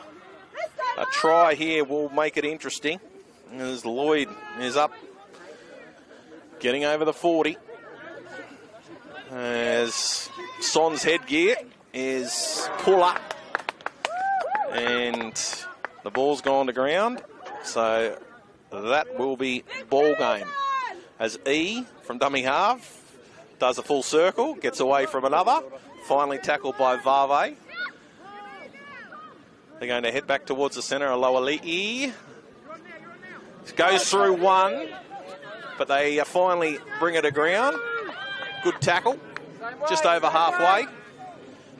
A try here will make it interesting. As Lloyd is up, getting over the 40. As Son's headgear is Puller. And the ball's gone to ground. So that will be ball game. As E from dummy half does a full circle, gets away from another. Finally tackled by Vave. They're going to head back towards the centre. Aloali'i goes through 1, but they finally bring it to ground. Good tackle, just over halfway.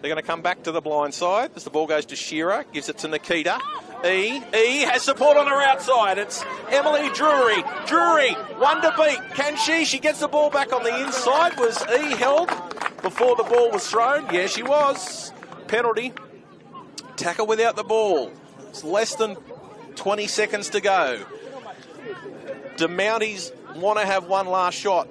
They're going to come back to the blind side as the ball goes to Shearer, gives it to Nikita. E has support on her outside. It's Emily Drury. Drury, one to beat. Can she? She gets the ball back on the inside. Was E held before the ball was thrown? Yeah, she was. Penalty. Tackle without the ball. It's less than 20 seconds to go. Do Mounties want to have one last shot?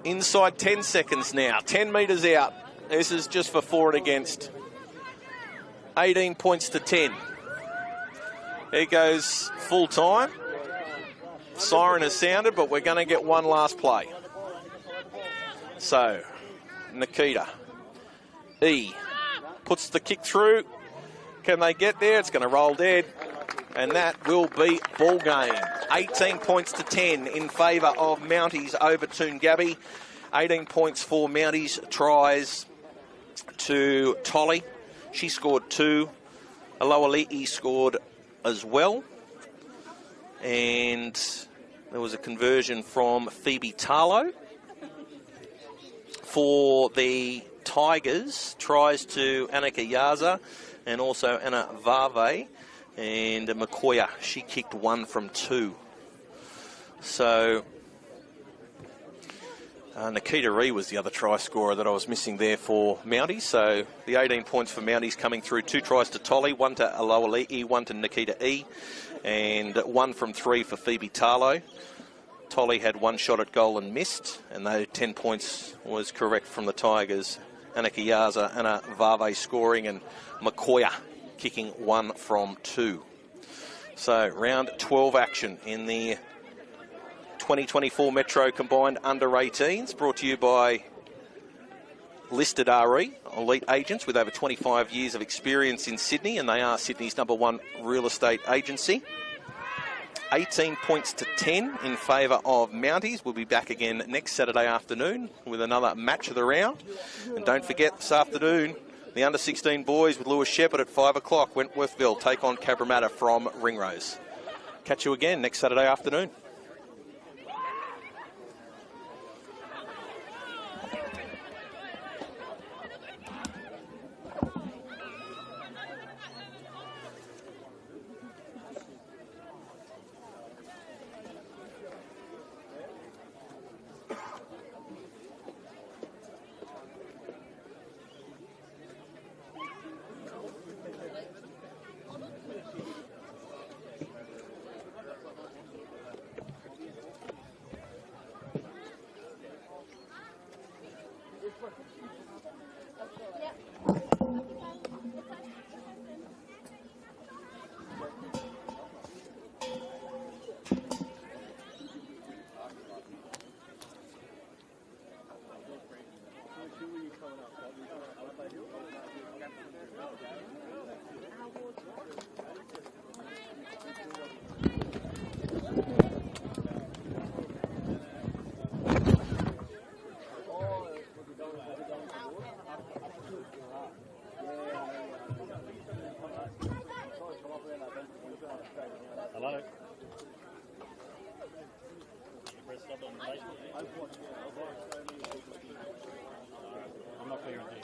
Inside 10 seconds now. 10 metres out. This is just for for and against. 18 points to 10. Here goes full time. Siren has sounded, but we're going to get one last play. So, Nikita. E puts the kick through. Can they get there? It's going to roll dead. And that will be ball game. 18 points to 10 in favour of Mounties over Toongabbie. 18 points for Mounties. Tries to Tolly. She scored 2. Aloali'i scored as well. And there was a conversion from Phoebe Tarlow. For the Tigers, tries to Annika Yaza and also Anna Vave. And Makoya, she kicked 1 from 2. So, Nikita Ree was the other try scorer that I was missing there for Mounties. So, the 18 points for Mounties coming through. 2 tries to Tolly, 1 to Aloali'i, 1 to Nikita E. And 1 from 3 for Phoebe Tarlow. Tolly had 1 shot at goal and missed. And those 10 points was correct from the Tigers. Annika Yaza, Anna Vave scoring, and Makoya kicking 1 from 2. So round 12 action in the 2024 Metro Combined Under-18s, brought to you by Listed RE, elite agents with over 25 years of experience in Sydney, and they are Sydney's #1 real estate agency. 18 points to 10 in favour of Mounties. We'll be back again next Saturday afternoon with another match of the round. And don't forget, this afternoon, the under-16 boys with Lewis Shepherd at 5 o'clock. Wentworthville take on Parramatta from Ringrose. Catch you again next Saturday afternoon. Hello. I'm not clear indeed.